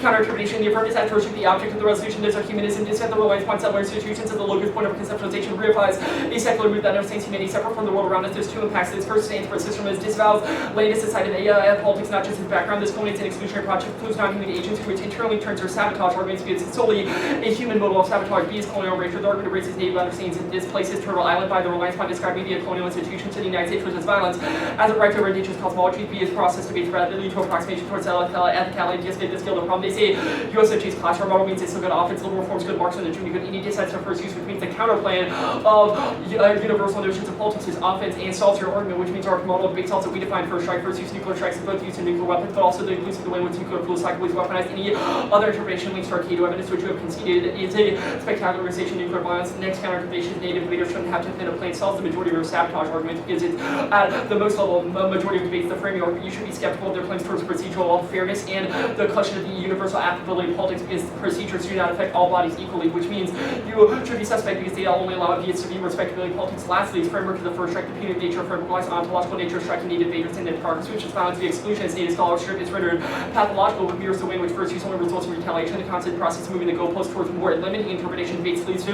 G: counter-interpretation. The affirmative has to restrict the object of the resolution is a humanism, dissent the reliance upon settler institutions as the locus point of conceptualization, reifies a secular move that understands humanity separate from the world around us. There's two impacts. This first stands for a system that disavows latest side of politics, not just its background. This culminates in exclusionary project, includes non-human agents, which internally turns their sabotage arguments because it's solely a human model of sabotage. B is colonial erasure. The argument erases native understandings and displaces Turtle Island by the reliance upon describing the colonial institutions to the United States versus violence as a right to indigenous cosmology. B is process to be rapidly to approximation towards ethicality, just get this skill. The problem they say USOG's classroom model means it's still good offense, liberal forms good marks on the junior good. Any decides to first use, which means the counterplan of universal notions of politics is offense and solves your argument, which means our model debates also we define first strike, first use nuclear strikes, and both use of nuclear weapons, but also the inclusive the way in which nuclear fuel cycle is weaponized. Any other interpretation links to Arcado evidence, which we have conceded is a spectacular organization of nuclear violence. The next counter-interpretation, native leaders shouldn't have to defend a plane, solves the majority of your sabotage argument because it's at the most level, majority of debates, the framework, you should be skeptical of their claims towards procedural fairness and the question of the universal applicability of politics, because procedures do not affect all bodies equally, which means you should be suspect because they only allow it to be respectability of politics. Lastly, its framework is the first strike, the punitive nature of framework-wise ontological nature of striking native invaders and progress, which is found to the exclusion as native scholarship is rendered pathological with mirrors the way in which first use only results in retaliation. The constant process of moving the goalpost towards more limiting interpretation debates leads to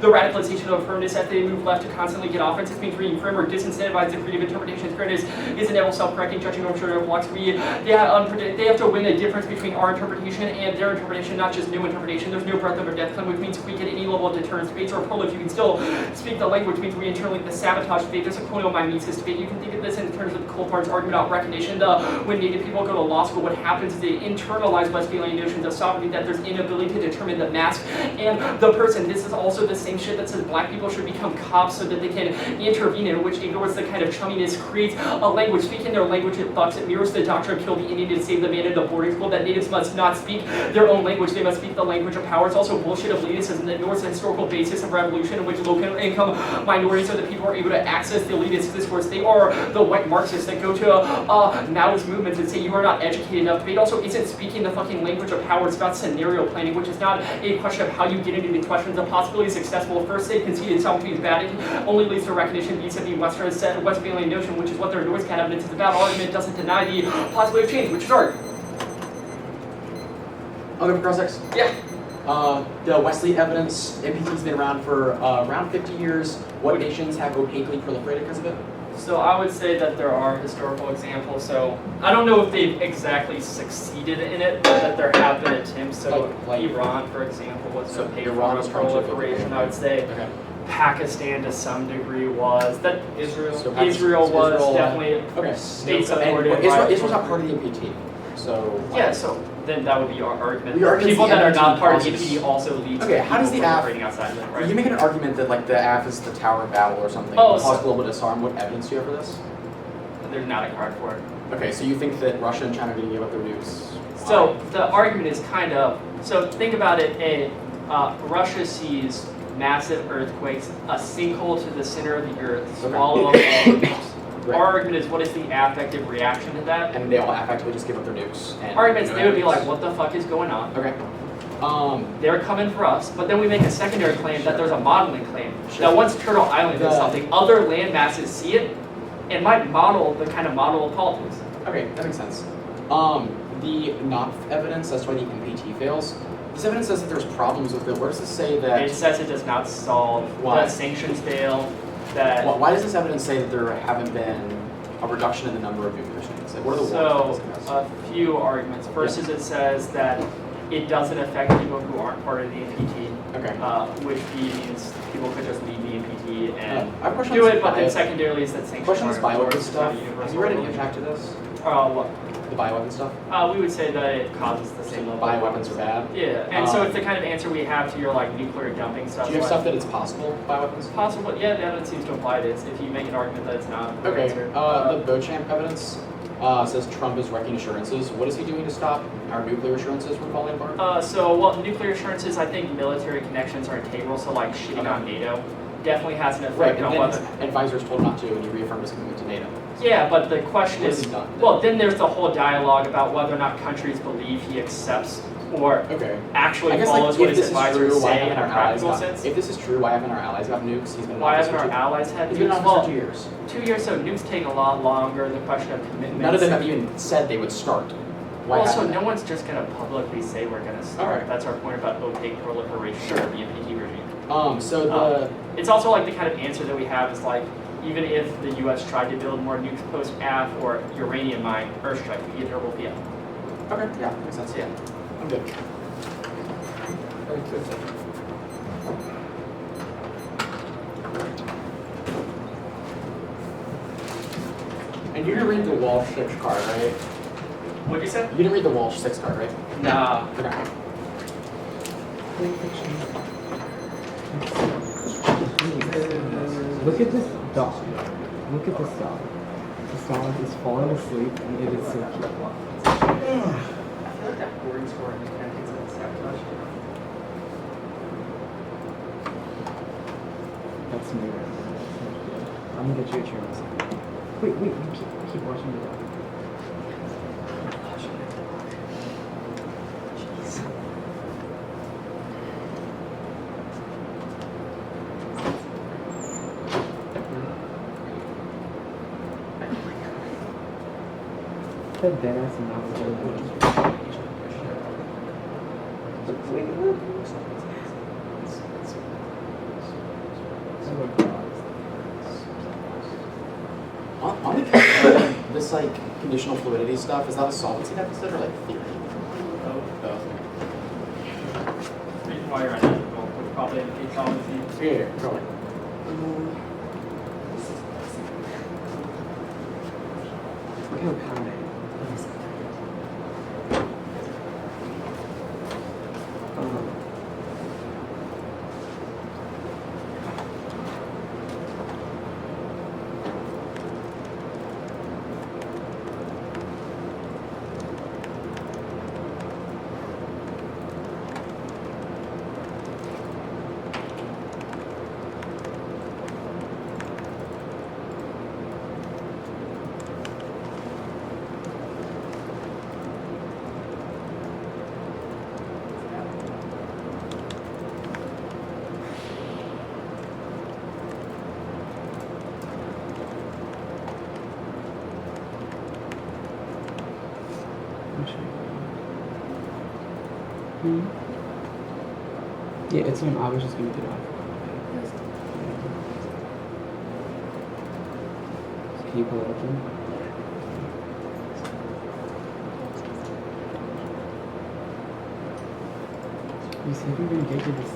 G: the radicalization of affirmatives as they move left to constantly get offense. This means reading framework disincentivizes the creative interpretation. Fairness is an inevitable self-correcting judging norm sure blocks. They have to win a difference between our interpretation and their interpretation, not just new interpretation. There's no breadth of depth claim, which means we get any level of deterrence debates or prolif. You can still speak the language, means we internally the sabotage debate. There's a colonial mimesis debate. You can think of this in terms of the Coldpart's argument about recognition. When Native people go to law school, what happens is they internalize Westphalian notions of sovereignty, that there's inability to determine the mask and the person. This is also the same shit that says black people should become cops so that they can intervene, in which ignores the kind of chumminess, creates a language. Speaking their language, it bucks, it mirrors the doctrine of kill the Indian to save the man in the boarding school, that natives must not speak their own language, they must speak the language of power. It's also bullshit of elitism that ignores the historical basis of revolution, in which low-income minorities are the people who are able to access the elitist discourse. They are the white Marxists that go to Maoist movements and say you are not educated enough. Debate also isn't speaking the fucking language of power. It's about scenario planning, which is not a question of how you get into the questions. The possibility is successful. First, they conceded something is bad. It only leads to recognition vis-a-vis Westphalian notion, which is what their noise cat evidence is about. Argument doesn't deny the possibility of change, which is art.
H: Other cross-sects?
G: Yeah.
H: The Wesley evidence, MPT's been around for around 50 years. What nations have opaquely proliferated because of it?
D: So I would say that there are historical examples. So I don't know if they've exactly succeeded in it, but that there have been attempts. So
H: Like
D: Iran, for example, was
H: So
D: a paper
H: Iran
D: on
H: was trying to-
D: proliferation. I would say
H: Okay.
D: Pakistan to some degree was. That Israel.
H: So
D: Israel was
H: Israel,
D: definitely
H: Okay.
D: state
H: And
D: supported.
H: Israel's not part of the MPT. So
D: Yeah, so then that would be our argument.
H: Your argument's
D: People
H: the
D: that are
H: MPT
D: not part of the
H: causes-
D: MPT also lead to
H: Okay, how does
D: people
H: the AF
D: proliferating outside of it, right?
H: You make an argument that like the AF is the Tower of Babel or something,
D: Oh,
H: cause
D: so-
H: global disarm. What evidence do you have for this?
D: There's not a card for it.
H: Okay, so you think that Russia and China are going to give up their nukes?
D: So the argument is kind of, so think about it, Russia sees massive earthquakes, a sinkhole to the center of the earth, swallow up all the nukes.
H: Right.
D: Our argument is, what is the affective reaction to that?
H: And they all effectively just give up their nukes. And
D: Arguments,
H: no
D: they would be
H: evidence.
D: like, what the fuck is going on?
H: Okay.
D: They're coming for us, but then we make a secondary claim that there's a modeling claim.
H: Sure.
D: Now once Turtle Island does
H: The-
D: something, other land masses see it, and might model the kind of model of politics.
H: Okay, that makes sense. The not evidence, that's why the MPT fails. This evidence says that there's problems with it. Where does this say that?
D: It says it does not solve
H: Why?
D: the sanctions fail, that
H: Why does this evidence say that there haven't been a reduction in the number of nuclear states? Like, what are the
D: So,
H: warnings that this has?
D: a few arguments. First is it says that it doesn't affect people who aren't part of the NPT,
H: Okay.
D: which means people could just leave the NPT and
H: I have a question
D: do
H: on
D: it,
H: this
D: but then
H: bio-
D: secondarily is that sanctions
H: question on this
D: aren't
H: bioweapon
D: enforced, it's not
H: stuff.
D: a
H: Have
D: universal
H: you read any
D: religion.
H: impact to this?
D: What?
H: The bioweapon stuff?
D: We would say that it causes the same level. of
H: Bioweapons are bad?
D: Yeah, and so it's the kind of answer we have to your like nuclear dumping stuff.
H: Do you have
D: like,
H: stuff that it's possible bioweapons?
D: It's possible, yeah, the evidence seems to imply it is. If you make an argument that it's not, the
H: Okay.
D: answer.
H: The Beauchamp evidence says Trump is wrecking assurances. What is he doing to stop our nuclear assurances from falling apart?
D: Nuclear assurances, I think military connections are integral, so like shitting on NATO definitely has an
H: Right,
D: effect
H: and
D: on
H: then
D: whether.
H: advisors told him not to, and he reaffirmed his commitment to NATO.
D: Yeah, but the question
H: What has
D: is,
H: he done?
D: well, then there's the whole dialogue about whether or not countries believe he accepts or
H: Okay.
D: actually
H: I guess
D: follows
H: like
D: what
H: if
D: his
H: this is
D: advisors
H: true, why
D: say
H: haven't
D: in a
H: our allies
D: practical
H: got?
D: sense.
H: If this is true, why haven't our allies got nukes? He's been in
D: Why
H: office
D: haven't our
H: for
D: allies had
H: He's been in
D: nukes?
H: office
D: Well,
H: for 2 years.
D: 2 years, so nukes take a lot longer. The question of commitment.
H: None of them have even said they would start. Why
D: Also,
H: haven't
D: no
H: they?
D: one's just going to publicly say we're going to start.
H: Alright.
D: That's our point about opaque proliferation
H: Sure.
D: of the NPT regime.
H: So the
D: It's also like the kind of answer that we have is like, even if the U.S. tried to build more nukes post-AF or uranium mine, Earthstrike, we get durable fiat.
H: okay, yeah, makes sense.
D: Yeah.
H: I'm good. And you didn't read the Walsh 6 card, right?
D: What'd you say?
H: You didn't read the Walsh 6 card, right?
D: Nah.
H: Okay.
C: Look at this dog. Look at this dog. This dog is falling asleep and it is so cute.
D: I feel like that boarding score in mechanics and sabotage.
C: That's me right now. I'm gonna get you a chair in a second. Wait, you keep watching the dog. said dead ass and not
H: On the this like conditional fluidity stuff, is that a solvency deficit or like theory? Both.
D: Reason why you're identical would probably indicate solvency.
H: Yeah, probably.
C: Look how kind it is. Yeah, it's when I was just gonna get off. Can you pull it open? You said you're gonna get to this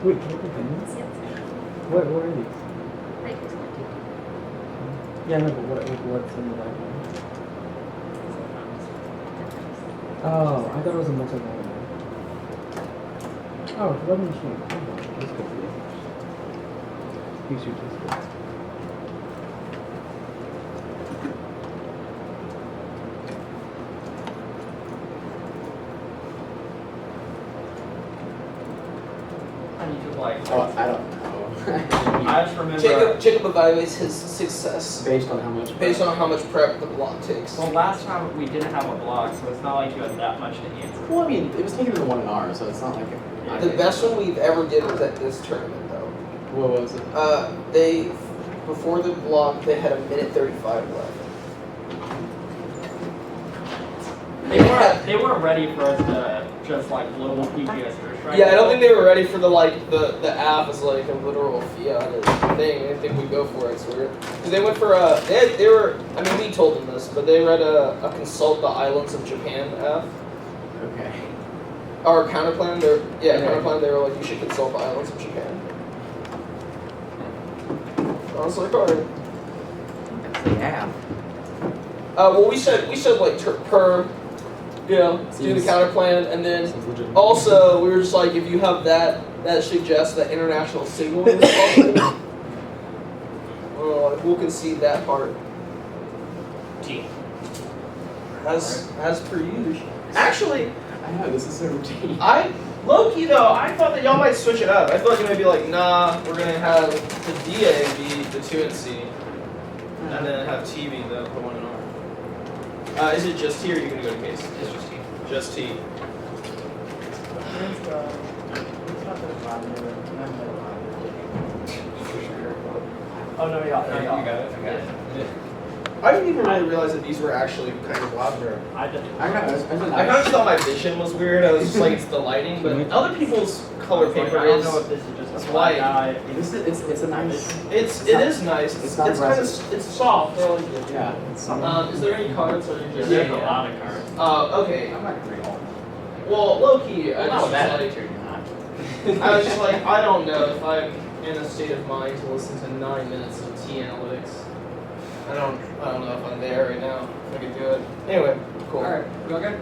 C: Wait, can you open things? What are these? Yeah, no, but what's in the background? Oh, I thought it was a multi-volume. Oh, it's a wedding machine. Oh, that's good for you. Use your taste.
D: I need to like.
H: Oh, I don't know.
D: I just remember.
G: Jacob evaluates his success
H: Based on how much?
G: based on how much prep the block takes.
D: Well, last time we didn't have a block, so it's not like you had that much to answer.
H: Well, I mean, it was taken in the 1 hour, so it's not like
G: The best one we've ever did was at this tournament, though.
H: What was it?
G: They, before the block, they had a minute 35 left.
D: They weren't ready for us to just like global PPS first, right?
G: Yeah, I don't think they were ready for the app as like a literal fiat thing. I didn't think we'd go for it. It's weird. Because they went for they were. I mean, we told them this, but they read a consult the islands of Japan app.
H: Okay.
G: Or counterplan. Counterplan. They were like, you should consult the islands of Japan. I was like, alright.
I: Yeah.
G: Well, we said like perm. Yeah, do the counter plan, and then also we were just like, if you have that suggests that international signaling is possible, we'll concede that part.
A: T.
G: As per usual. Actually,
H: I know, this is so routine.
A: Low-key though, I thought that y'all might switch it up. I thought you might be like, nah, we're gonna have the DA be the 2 and C, and then have T be the 1 and R. Is it just T or are you gonna go to case? It's just T. Just T.
D: Oh no, yeah,
A: You got it. I got it. I didn't even really realize that these were actually kind of lavender.
D: I did.
A: I kind of thought my vision was weird. I was just like, it's the lighting, but other people's color paper
D: I don't
A: is.
D: know if this is just
A: It's
D: a black
A: white.
D: guy.
H: It's a nice.
A: It is nice.
H: It's not
A: kind of it's soft. I like it.
H: Yeah. It's
A: Is there any cards or you just?
D: There's a lot of cards.
A: Okay.
H: I'm not gonna read all of them.
A: Well, low key, I
H: Not
A: just
H: that
A: like.
H: attitude, you're not.
A: I was just like, I don't know if I'm in a state of mind to listen to 9 minutes of T analytics. I don't know if I'm there right now. If I could do it. Anyway, cool.
B: Alright, you all good?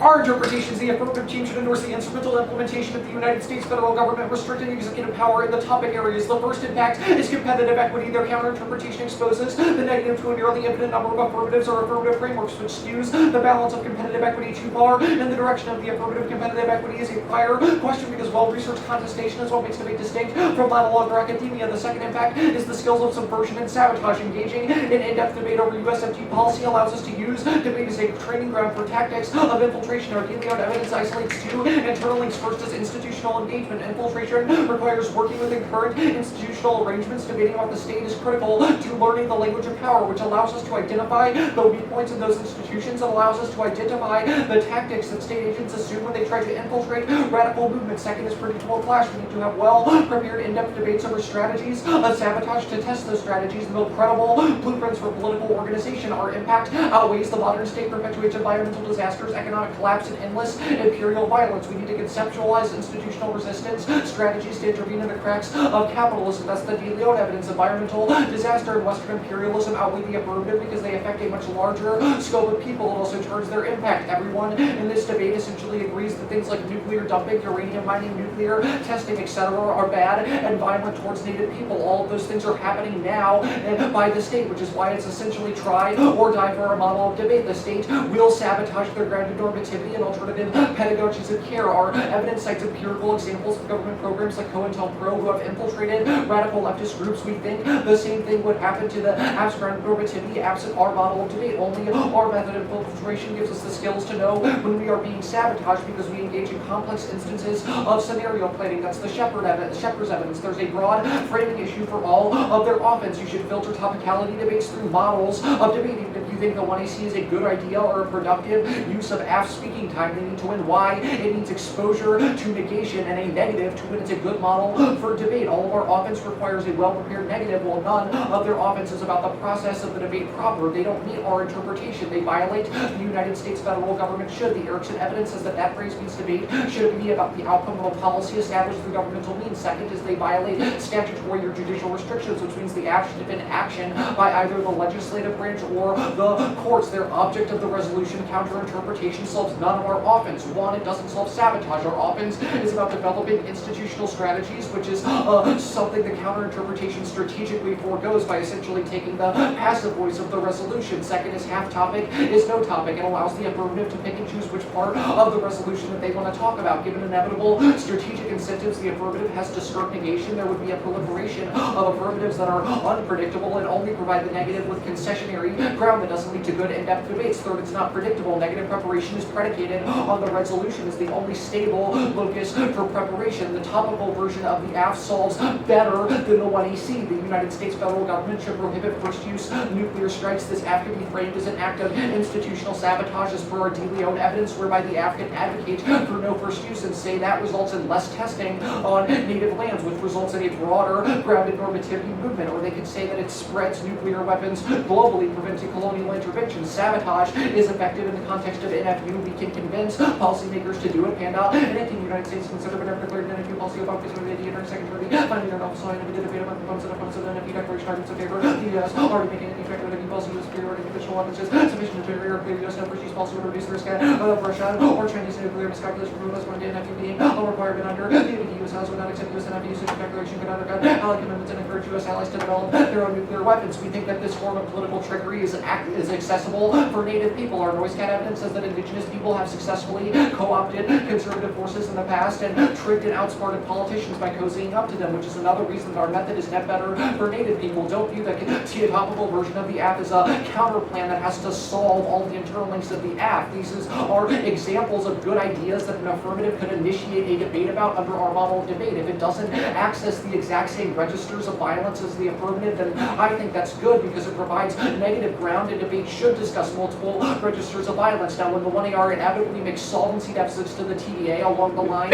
B: Our interpretations, the affirmative team should endorse the instrumental implementation of the United States federal government restricting executive power in the topic areas. The first impact is competitive equity. Their counter-interpretation exposes the negative to a nearly infinite number of affirmatives or affirmative frameworks, which skews the balance of competitive equity too far in the direction of the affirmative. Competitive equity is a prior question because well-researched contestation is what makes debate distinct from monologue or academia. The second impact is the skills of subversion and sabotage. Engaging in in-depth debate over USFG policy allows us to use debate as a training ground for tactics of infiltration. Our Hilligoss evidence isolates two internal links. First is institutional engagement. Infiltration requires working within current institutional arrangements. Debating about the state is critical to learning the language of power, which allows us to identify the weak points in those institutions and allows us to identify the tactics that state agents assume when they try to infiltrate radical movements. Second is predictable clash. We need to have well-prepared in-depth debates over strategies of sabotage to test those strategies and build credible blueprints for political organization. Our impact outweighs the modern state, perpetuates environmental disasters, economic collapse, and endless imperial violence. We need to conceptualize institutional resistance strategies to intervene in the cracks of capitalism. That's the De Leon evidence. Environmental disaster and Western imperialism outweigh the affirmative because they affect a much larger scope of people. It also turns their impact. Everyone in this debate essentially agrees that things like nuclear dumping, uranium mining, nuclear testing, etc. are bad and violent towards Native people. All of those things are happening now by the state, which is why it's essentially try or die for our model of debate. The state will sabotage their grounded normativity and alternative pedagogies of care. Our evidence cites empirical examples of government programs like COINTELPRO who have infiltrated radical leftist groups. We think the same thing would happen to the app's grounded normativity absent our model of debate. Only our method of infiltration gives us the skills to know when we are being sabotaged because we engage in complex instances of scenario planning. That's the Shepherd's evidence. There's a broad framing issue for all of their offense. You should filter topicality debates through models of debate. Even if you think the 1AC is a good idea or a productive use of AF speaking time, they need to win why it needs exposure to negation and a negative to when it's a good model for debate. All of our offense requires a well-prepared negative, while none of their offense is about the process of the debate proper. They don't meet our interpretation. They violate the United States federal government should. The Erickson evidence says that that phrase means debate should be about the outcome of a policy established through governmental means. Second is they violate statutory or judicial restrictions, which means the act should have been action by either the legislative branch or the courts. Their object of the resolution counter-interpretation solves none of our offense. One, it doesn't solve sabotage. Our offense is about developing institutional strategies, which is something the counter-interpretation strategically foregoes by essentially taking the passive voice of the resolution. Second is half topic is no topic. It allows the affirmative to pick and choose which part of the resolution that they want to talk about. Given inevitable strategic incentives, the affirmative has to skirt negation. There would be a proliferation of affirmatives that are unpredictable and only provide the negative with concessionary ground that doesn't lead to good in-depth debates. Third, it's not predictable. Negative preparation is predicated on the resolution as the only stable locus for preparation. The topical version of the AF solves better than the 1AC. The United States federal government should prohibit first-use nuclear strikes. This AF can be framed as an act of institutional sabotage as per our De Leon evidence, whereby the AF can advocate for no first use and say that results in less testing on native lands, which results in a broader grounded normativity movement. Or they could say that it spreads nuclear weapons globally, preventing colonial intervention. Sabotage is effective in the context of NFU. We can convince policymakers to do it. Panda and the United States consider whenever declared NFU policy about peace with the during secondary finding their office line and the debate among the opponents of the NFU declaration arguments in favor of the U.S. already making any effect of NFU policy with superiority to conventional weapons is sufficient to trigger a clear U.S. overseas policy would reduce the risk of Russia or Chinese nuclear miscalculation from US one day NFU being a requirement under the U.S. House would not accept U.S. NFU such a declaration could undercut allied commitments and encourage U.S. allies to develop their own nuclear weapons. We think that this form of political trickery is accessible for Native people. Our noise cat evidence says that indigenous people have successfully co-opted conservative forces in the past and tricked and outsmarted politicians by cozying up to them, which is another reason that our method is net better for Native people. Don't view the topical version of the app as a counter plan that has to solve all the internal links of the app. These are examples of good ideas that an affirmative could initiate a debate about under our model of debate. If it doesn't access the exact same registers of violence as the affirmative, then I think that's good because it provides negative ground and debate should discuss multiple registers of violence. Now, when the 1AR inevitably makes solvency deficits to the TDA along the line,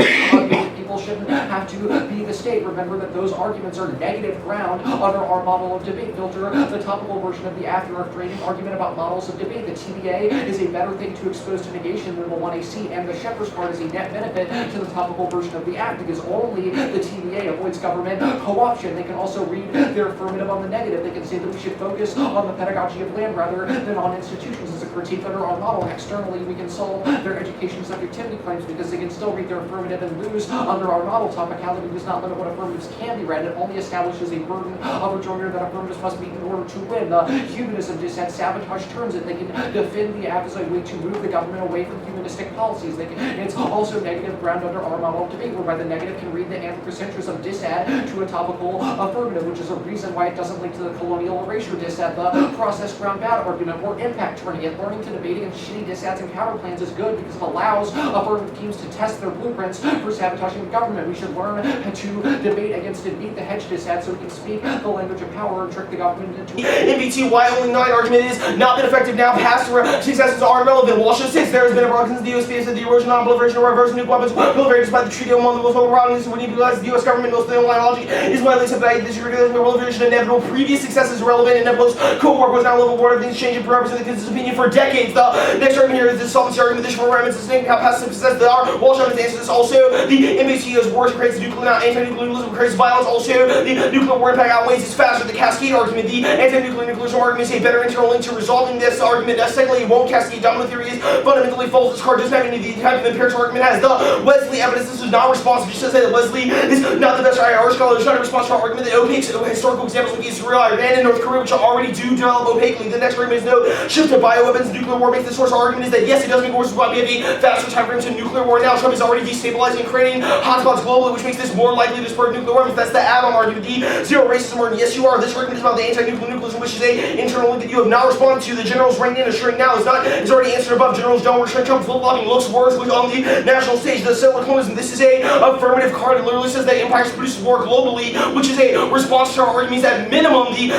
B: people shouldn't have to be the state. Remember that those arguments are negative ground under our model of debate. Filter the topical version of the after framing argument about models of debate. The TDA is a better thing to expose to negation than the 1AC, and the Shepherd's part is a net benefit to the topical version of the act because only the TDA avoids government co-option. They can also read their affirmative on the negative. They can say that we should focus on the pedagogy of land rather than on institutions as a critique under our model. Externally, we can solve their education subjectivity claims because they can still read their affirmative and lose under our model. Topicality does not limit what affirmatives can be read. It only establishes a burden of rejoinder that affirmatives must meet in order to win. Humanism just had sabotage terms it. They can defend the app as a way to move the government away from humanistic policies. It's also negative ground under our model of debate, whereby the negative can read the anthropocentrism disad to a topical affirmative, which is a reason why it doesn't link to the colonial erasure disad, the process ground bad argument, or impact turning it. Learning to debating and shitty disads and counterplans is good because it allows affirmative teams to test their blueprints for sabotaging the government. We should learn to debate against and beat the hedge disad so we can speak the language of power and trick the government into
A: MBT, why only 9 argument is not been effective now, past successes aren't relevant. Walsh since there has been a broken the U.S. space that the erosion, non-proliferation, or reverse nuke weapons proliferate despite the treaty among the most vocal problems when you realize the U.S. government knows the online logic is widely accepted that this regulates proliferation inevitable. Previous successes relevant and post-Cold War was not a level war of things changing for representing his opinion for decades. The next argument here is the solvency argument. This requirements is how past success they are. Walsh answers this also. The MBT is worse, creates nuclear, not anti-nuclear, creates violence. Also, the nuclear war impact outweighs its faster. The cascade argument, the anti-nuclear nuclearism argument is a better internal link to resolving this argument. Secondly, it won't cascade. Dominant theory is fundamentally false. This card doesn't have any of the type of empirical argument has. The Wesley evidence, this is not responsive. Just to say that Wesley is not the best IR scholar. There's not a response to our argument that opaque historical examples like Israel, Iran, and North Korea, which already do develop opaquely. The next argument is no shift to bioweapons. Nuclear war makes the source. Our argument is that yes, it does make wars, but we have a faster time frame to nuclear war now. Trump is already destabilizing and creating hotspots globally, which makes this more likely to spread nuclear weapons. That's the add-on argument. The zero racism argument. Yes, you are. This argument is about the anti-nuclear nuclearism, which is a internal link that you have not responded to. The generals reigning in assuring now is not. It's already answered above. Generals don't restrain. Trump's lobbying looks worse on the national stage. The settler colonialism. This is a affirmative card. It literally says that empires produce war globally, which is a response to our arguments. At minimum, the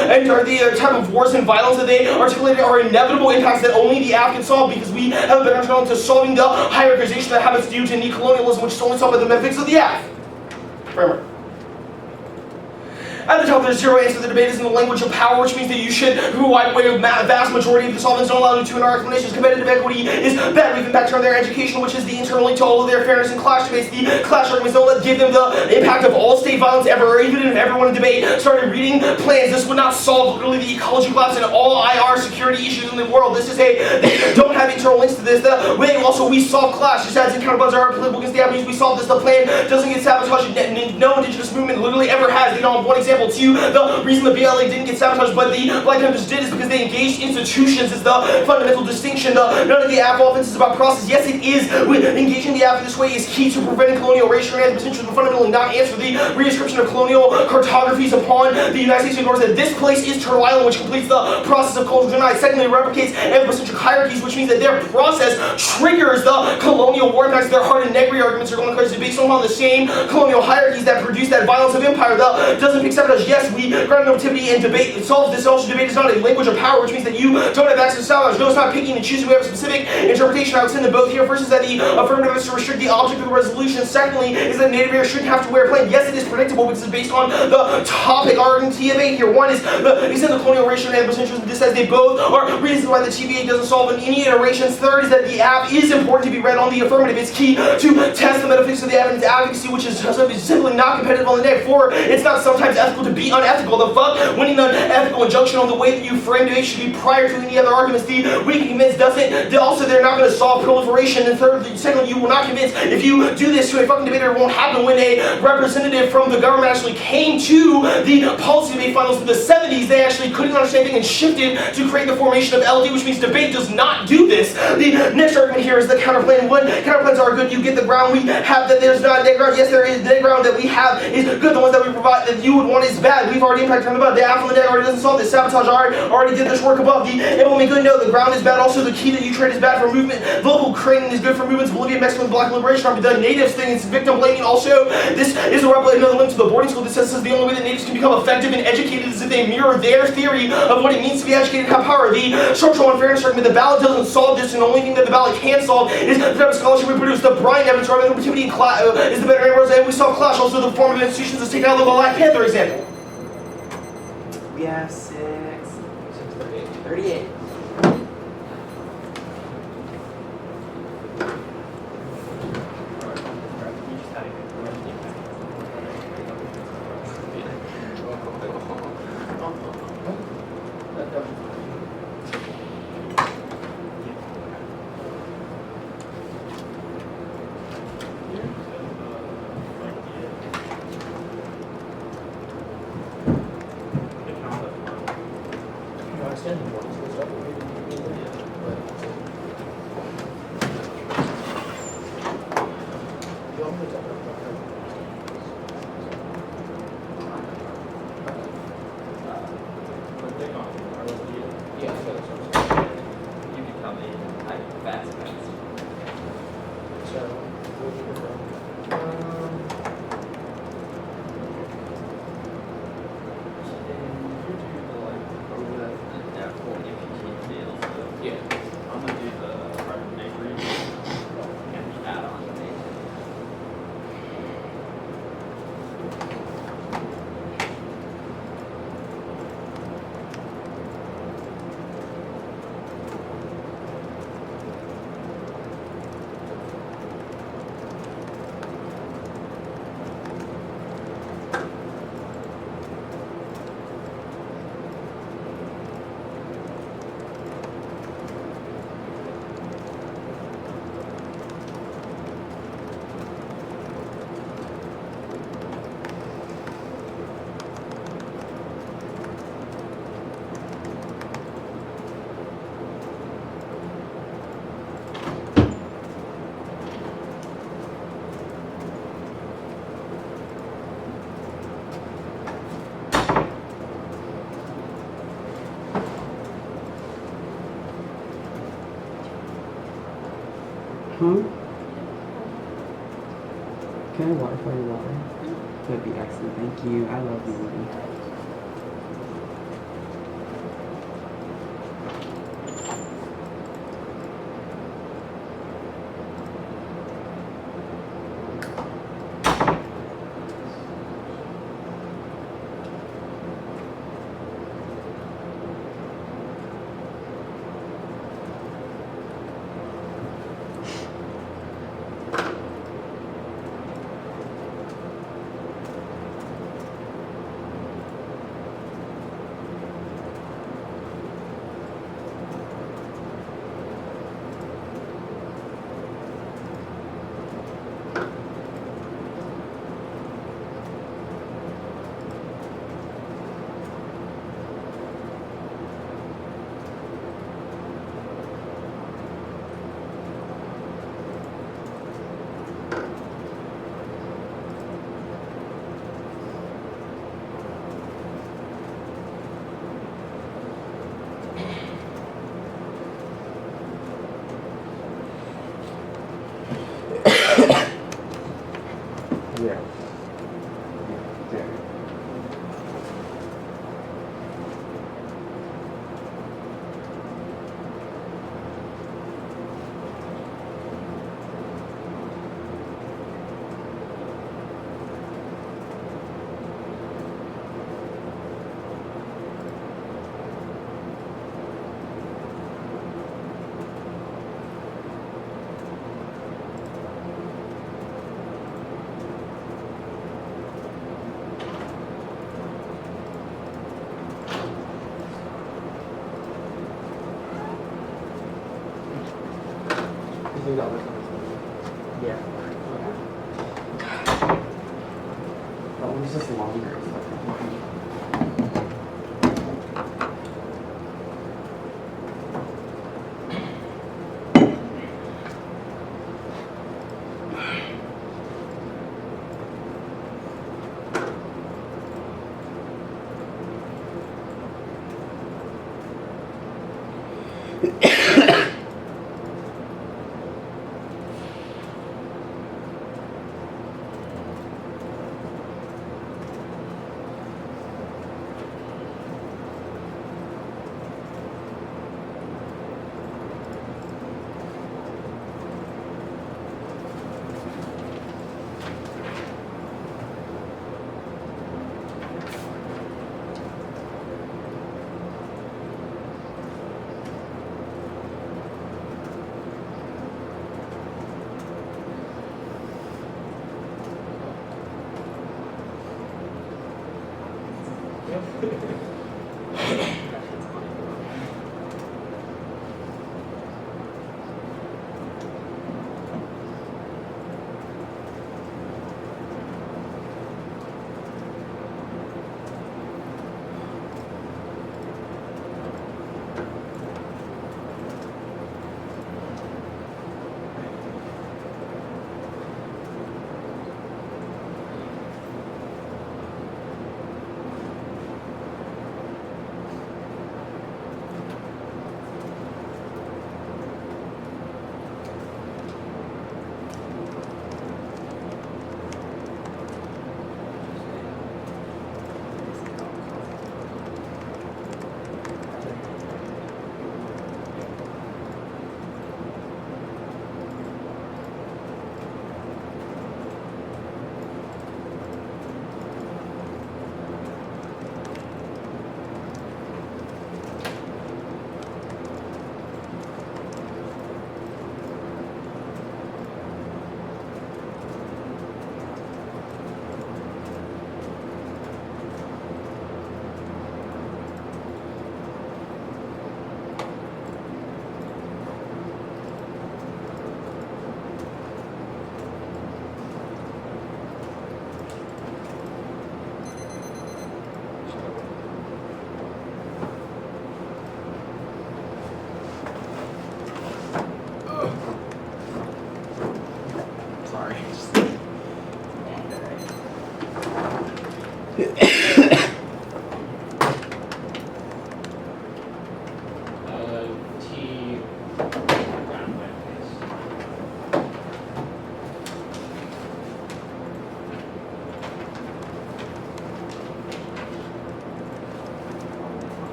A: type of wars and violence that they articulated are inevitable impacts that only the app can solve because we have a better internal to solving the hierarchization that happens due to neocolonialism, which is only solved by the metaphysics of the app. Framework. At the top, there's zero answer. The debate is in the language of power, which means that you should wipe away a vast majority of the solvents don't allow you to in our explanations. Competitive equity is bad. We've impacted on their education, which is the internal link to all of their fairness and clash debates. The clash arguments don't give them the impact of all state violence ever, or even if everyone in debate started reading plans. This would not solve literally the ecology collapse and all IR security issues in the world. This is they don't have internal links to this. The way also we solve clash, just as in counterbuds are political against the avenues we solve this. The plan doesn't get sabotaged. No indigenous movement literally ever has. They don't have one example. To the reason the BLA didn't get sabotaged, but the Black Panthers did is because they engaged institutions is the fundamental distinction. None of the app offense is about process. Yes, it is. Engaging the app in this way is key to preventing colonial erasure and anthropocentrism, but fundamentally not answer the reinscription of colonial cartographies upon the United States ignores that this place is Turtle Island, which completes the process of cultural genocide. Secondly, it replicates anthropocentric hierarchies, which means that their process triggers the colonial war impacts. Their hard and negri arguments are going crazy based on the same colonial hierarchies that produce that violence of empire. Doesn't pick sabotage. Yes, we ground normativity and debate. It solves this. Also, debate is not a language of power, which means that you don't have access to sabotage. No, it's not picking and choosing. We have a specific interpretation. I would send them both here. First is that the affirmative is to restrict the object of the resolution. Secondly, is that native air shouldn't have to wear a plane. Yes, it is predictable because it's based on the topic argument TVA here. One is the extent of colonial erasure and anthropocentrism. This says they both are reasons why the TVA doesn't solve in any iterations. Third is that the app is important to be read on the affirmative. It's key to test the metaphysics of the app and its advocacy, which is simply not competitive on the net. Four, it's not sometimes ethical to be unethical. The fuck, winning the ethical injunction on the way that you frame debate should be prior to any other arguments. The weak and convinced doesn't. Also, they're not going to solve proliferation. And thirdly, secondly, you will not convince. If you do this to a fucking debater, it won't happen. When a representative from the government actually came to the policy debate finals in the 70s, they actually couldn't understand anything and shifted to create the formation of LD, which means debate does not do this. The next argument here is the counterplan. When counterplans are good, you get the ground we have that there's not dead ground. Yes, there is dead ground that we have is good. The ones that we provide that you would want is bad. We've already impacted on the above. The app on the dead already doesn't solve this. Sabotage already did this work above. The implement good. No, the ground is bad. Also, the key that you trade is bad for movement. Vocal training is good for movements. Bolivia, Mexico, and Black Liberation Army. The natives thing is victim blaming. Also, this is a another link to the boarding school that says the only way that natives can become effective and educated is if they mirror their theory of what it means to be educated and have power. The structural unfairness argument, the ballot doesn't solve this, and the only thing that the ballot can solve is the type of scholarship we produce. The Brian evidence or normativity is the better answer, and we solve clash. Also, the form of institutions is taken out of the Black Panther example.
F: We have 38.
C: Huh? Can I water for your water? That'd be excellent. Thank you. I love you, Ruby. Yeah. Yeah. Yeah. That one's just longer.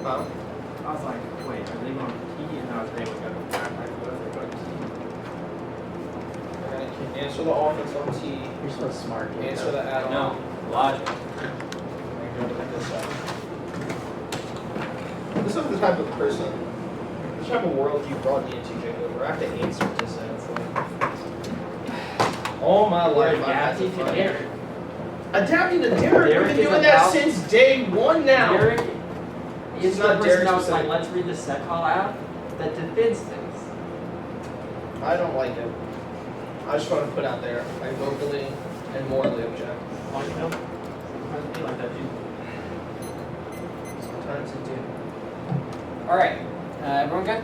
A: Huh?
J: I was like, wait, are they going T? And I was able to go back. Like, what if they go T?
A: Alright, answer the offense on T.
I: You're so smart. Dude.
A: Answer the add-on.
D: No, logic.
A: I'm going to look at this up. This is the type of person, the type of world you brought me into, Jacob, where I have to answer this. And it's like, all my life I had to find.
D: Derek.
A: Adapting to Derek.
D: Derek
A: We've been
D: is
A: doing that
D: about-
A: since day one now.
D: Derek
A: It's
D: is the
A: not
D: person
A: Derek's
D: that was like,
A: specific.
D: let's read the set call out that defends things.
A: I don't like it. I just want to put out there, I vocally and morally object.
J: Oh, you know, sometimes it be like that too.
A: Sometimes it do.
E: Alright, everyone good?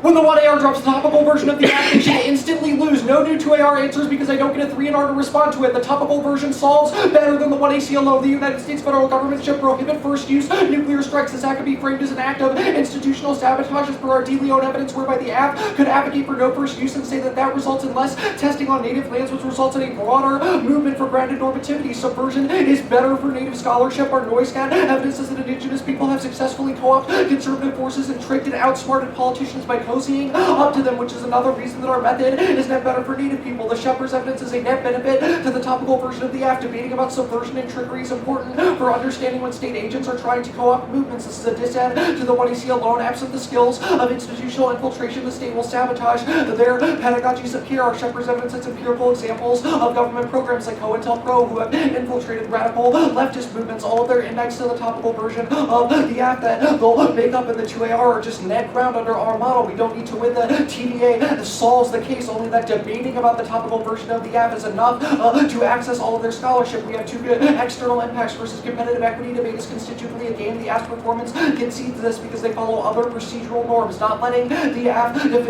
B: When the 1AR drops the topical version of the app, they should instantly lose. No new 2AR answers because I don't get a 3NR to respond to it. The topical version solves better than the 1AC alone. The United States federal government should prohibit first use nuclear strikes. This act could be framed as an act of institutional sabotage as per our De Leon evidence, whereby the app could advocate for no first use and say that that results in less testing on native lands, which results in a broader movement for grounded normativity. Subversion is better for native scholarship. Our NOISCAT evidence is that indigenous people have successfully co-opted conservative forces and tricked and outsmarted politicians by cozying up to them, which is another reason that our method is net better for native people. The Shepherd's evidence is a net benefit to the topical version of the app. Debating about subversion and trickery is important for understanding when state agents are trying to co-opt movements. This is a dissent to the 1AC alone. Absent the skills of institutional infiltration, the state will sabotage their pedagogies of care. Our Shepherd's evidence is empirical examples of government programs like COINTELPRO who have infiltrated radical leftist movements. All of their index to the topical version of the app that they'll make up in the 2AR are just net ground under our model. We don't need to win the TDA solves the case, only that debating about the topical version of the app is enough to access all of their scholarship. We have two good external impacts versus competitive equity. Debate is constitutively a game. The app's performance concedes this because they follow other procedural norms. Not letting the app defend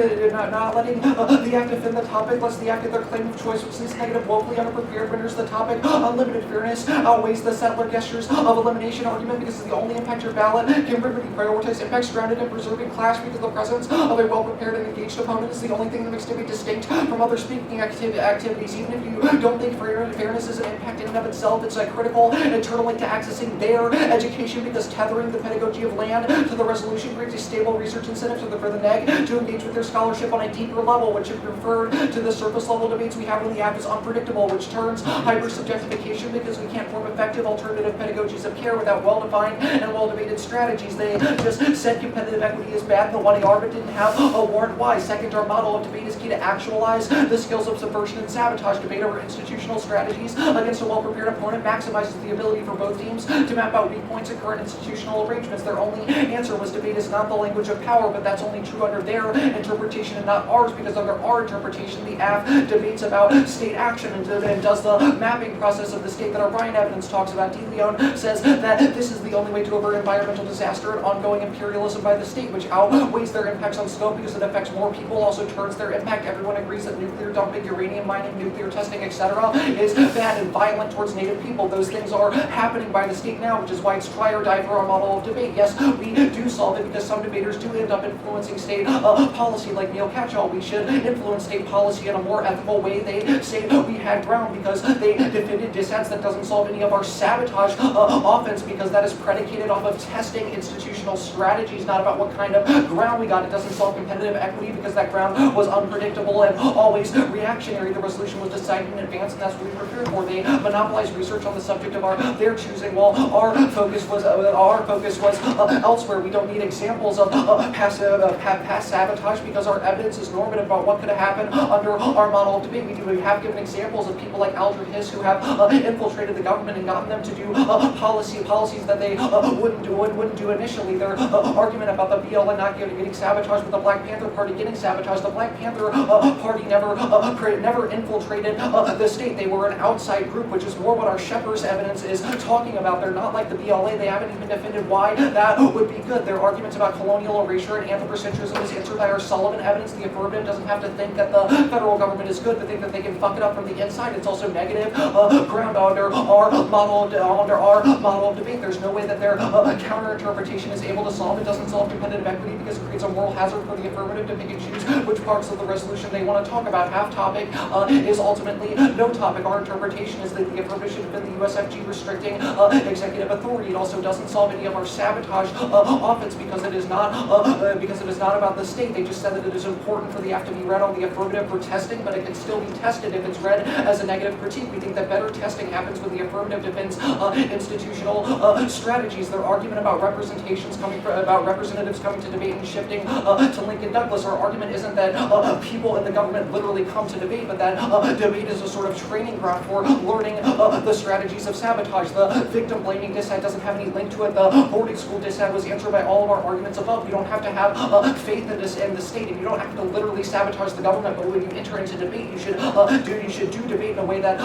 B: the topic lets the app get their claim of choice, which is negative, woefully underprepared, renders the topic unlimited fairness, outweighs the settler gestures of elimination argument because it's the only impact your ballot can remedy. Prioritize impacts grounded in preserving clash because the presence of a well-prepared and engaged opponent is the only thing that makes debate distinct from other speaking activities. Even if you don't think fairness is an impact in and of itself, it's a critical internal link to accessing their education because tethering the pedagogy of land to the resolution creates a stable research incentive for the neg to engage with their scholarship on a deeper level, which if referred to the surface level debates we have when the app is unpredictable, which turns hyper-subjectification because we can't form effective alternative pedagogies of care without well-defined and well-debated strategies. They just said competitive equity is bad in the 1AR but didn't have a warrant why. Second, our model of debate is key to actualize the skills of subversion and sabotage. Debate over institutional strategies against a well-prepared opponent maximizes the ability for both teams to map out weak points in current institutional arrangements. Their only answer was debate is not the language of power, but that's only true under their interpretation and not ours, because under our interpretation, the app debates about state action and does the mapping process of the state that our Ryan evidence talks about. De Leon says that this is the only way to avert environmental disaster and ongoing imperialism by the state, which outweighs their impacts on scope because it affects more people, also turns their impact. Everyone agrees that nuclear dumping, uranium mining, nuclear testing, etc. is bad and violent towards native people. Those things are happening by the state now, which is why it's try or die for our model of debate. Yes, we do solve it because some debaters do end up influencing state policy, like Neil Catchall. We should influence state policy in a more ethical way. They say we had ground because they defended dissents. That doesn't solve any of our sabotage offense because that is predicated off of testing institutional strategies, not about what kind of ground we got. It doesn't solve competitive equity because that ground was unpredictable and always reactionary. The resolution was decided in advance, and that's what we prepared for. They monopolized research on the subject of their choosing, while our focus was elsewhere. We don't need examples of past sabotage because our evidence is normative about what could have happened under our model of debate. We have given examples of people like Aldred Hiss who have infiltrated the government and gotten them to do policies that they wouldn't do initially. Their argument about the BLM not getting sabotaged, but the Black Panther Party getting sabotaged. The Black Panther Party never infiltrated the state. They were an outside group, which is more what our Shepherd's evidence is talking about. They're not like the BLA. They haven't even defended why that would be good. Their arguments about colonial erasure and anthropocentrism is answered by our Sullivan evidence. The affirmative doesn't have to think that the federal government is good, but think that they can fuck it up from the inside. It's also negative ground under our model of debate. There's no way that their counter interpretation is able to solve it. Doesn't solve competitive equity because it creates a moral hazard for the affirmative to pick and choose which parts of the resolution they want to talk about. Half topic is ultimately no topic. Our interpretation is that the affirmative should have been the USFG restricting executive authority. It also doesn't solve any of our sabotage offense because it is not about the state. They just said that it is important for the F to be read on the affirmative for testing, but it can still be tested if it's read as a negative critique. We think that better testing happens when the affirmative defends institutional strategies. Their argument about representatives coming to debate and shifting to Lincoln Douglas. Our argument isn't that people in the government literally come to debate, but that debate is a sort of training ground for learning the strategies of sabotage. The victim blaming dissent doesn't have any link to it. The boarding school dissent was answered by all of our arguments above. You don't have to have faith in the state, and you don't have to literally sabotage the government. But when you enter into debate, you should do debate in a way that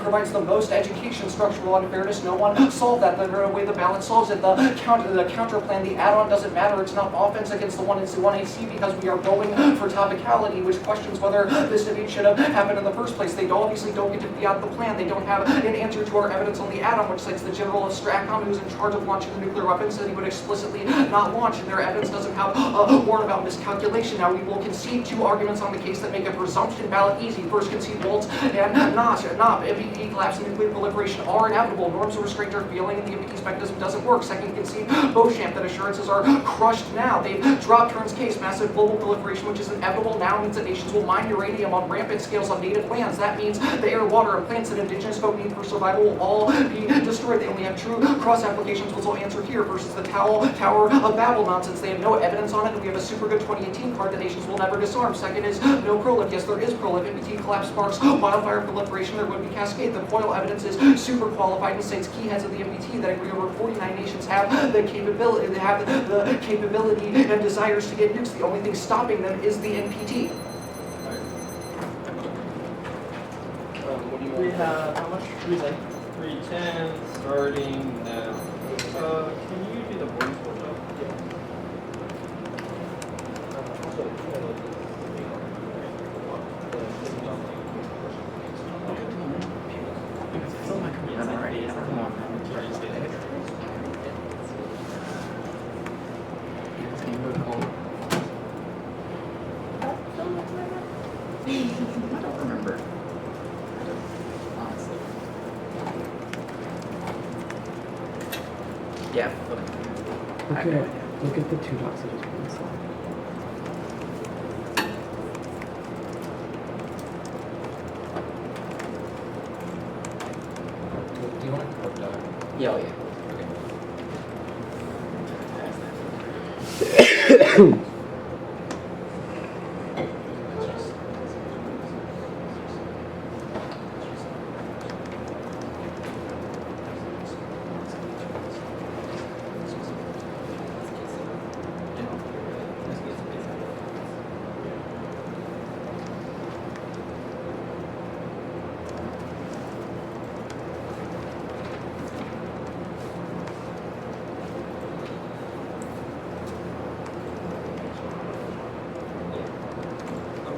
B: provides the most education. Structural unfairness, no one solved that. The way the balance solves it. The counter plan, the add-on doesn't matter. It's not offense against the 1AC because we are going for topicality, which questions whether this debate should have happened in the first place. They obviously don't get to be out the plan. They don't have an answer to our evidence on the add-on, which cites the general of Stratcom, who's in charge of launching the nuclear weapons, that he would explicitly not launch, and their evidence doesn't have a warrant about miscalculation. Now, we will concede two arguments on the case that make a presumption ballot easy. First, concede Waltz and NOP, MPT collapse and nuclear proliferation are inevitable. Norms of restraint are failing, and the MPT mechanism doesn't work. Second, concede Beauchamp that assurances are crushed now. They've dropped Hearn's case. Massive global proliferation, which is inevitable now, means that nations will mine uranium on rampant scales on native lands. That means the air, water, and plants that indigenous folk need for survival will all be destroyed. They only have true cross-applications, which will answer here, versus the Tower of Babel nonsense. They have no evidence on it, and we have a super good 2018 card that nations will never disarm. Second is no prolif. Yes, there is prolif. MPT collapse sparks wildfire proliferation. There would be cascade. The foil evidence is super qualified and states key heads of the MPT that agree over 49 nations have the capability and desires to get nukes. The only thing stopping them is the NPT.
J: We have how much? 310 starting now. Can you do the voice workshop?
I: I don't remember. Honestly. Yeah.
C: Look at the two dots I just put inside.
H: Do you want to quote that?
I: Yeah, oh yeah.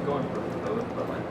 J: Going for both, but like.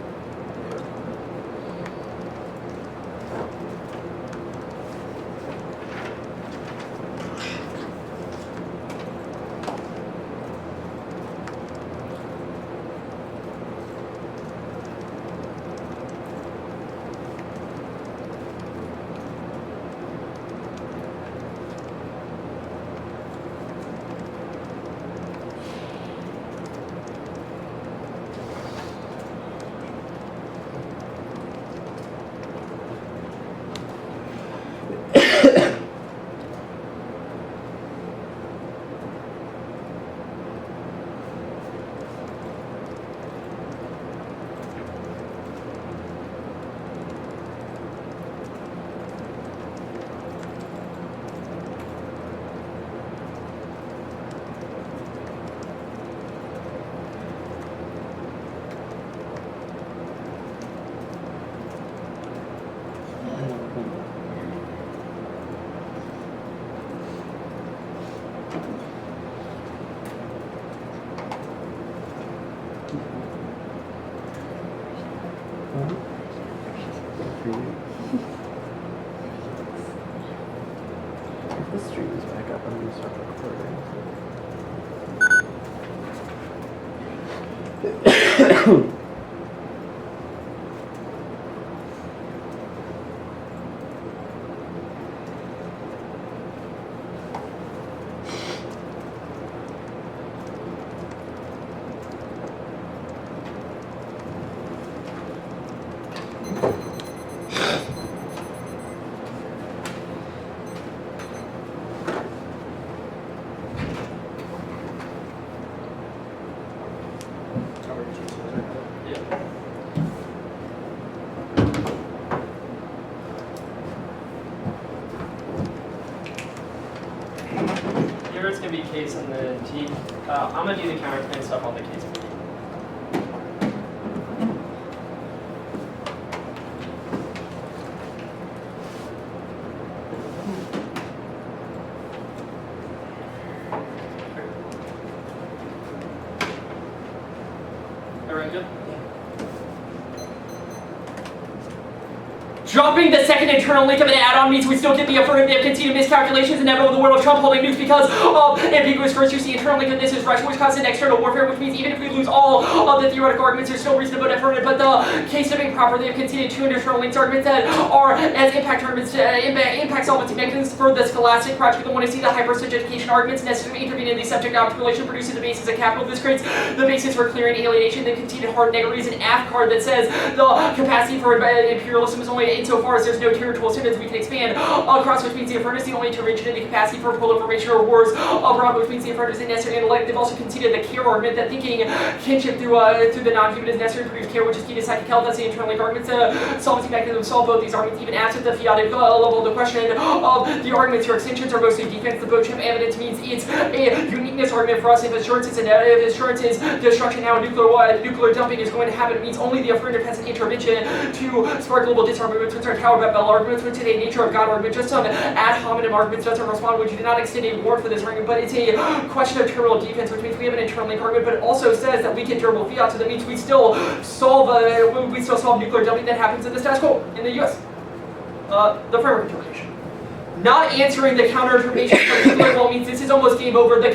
C: If the stream is back up, I'm gonna start recording.
D: Yours can be case on the T. I'm gonna do the counterclaim stuff on the case. Everyone good? Dropping the second internal link of an add-on means we still get the affirmative continued miscalculations inevitable in the world of Trump holding nukes because of ambiguous first use the internal link of this is Russia, which causes external warfare, which means even if we lose all of the theoretical arguments, there's still reason to vote affirmative. But the case to being proper, they have conceded two internal links arguments that are as impact arguments, impact solvency mechanisms for the scholastic project. The one to see the hyperstage education arguments necessary to intervene in the subject-object relation produces the basis of capital. This creates the basis for clearing alienation. The conceded hard negative reason AF card that says the capacity for imperialism is only insofar as there's no territorial systems we can expand across, which means the affirmative is the only intervention in the capacity for proliferation or wars abroad, which means the affirmative is necessary and elect. They've also conceded the care argument that thinking kinship through the non-human is necessary to produce care, which is key to psychicality. That's the internal link arguments. Solvency mechanism solve both these arguments, even after the theotic level of the question of the arguments or extensions are mostly defense. The boat ship evidence means it's a uniqueness argument for us. If assurance is destruction now, nuclear dumping is going to happen, it means only the affirmative has an intervention to spark global disarmament, which are Tower Bell arguments, which is a nature of God argument, just some ad hominem arguments doesn't respond, which you did not extend a warrant for this argument, but it's a question of terminal defense, which means we have an internal link argument, but it also says that we get durable fiat, so that means we still solve nuclear dumping that happens in the status quo in the US. The framework interpretation. Not answering the counter-interpretation of nuclear well means this is almost game over. The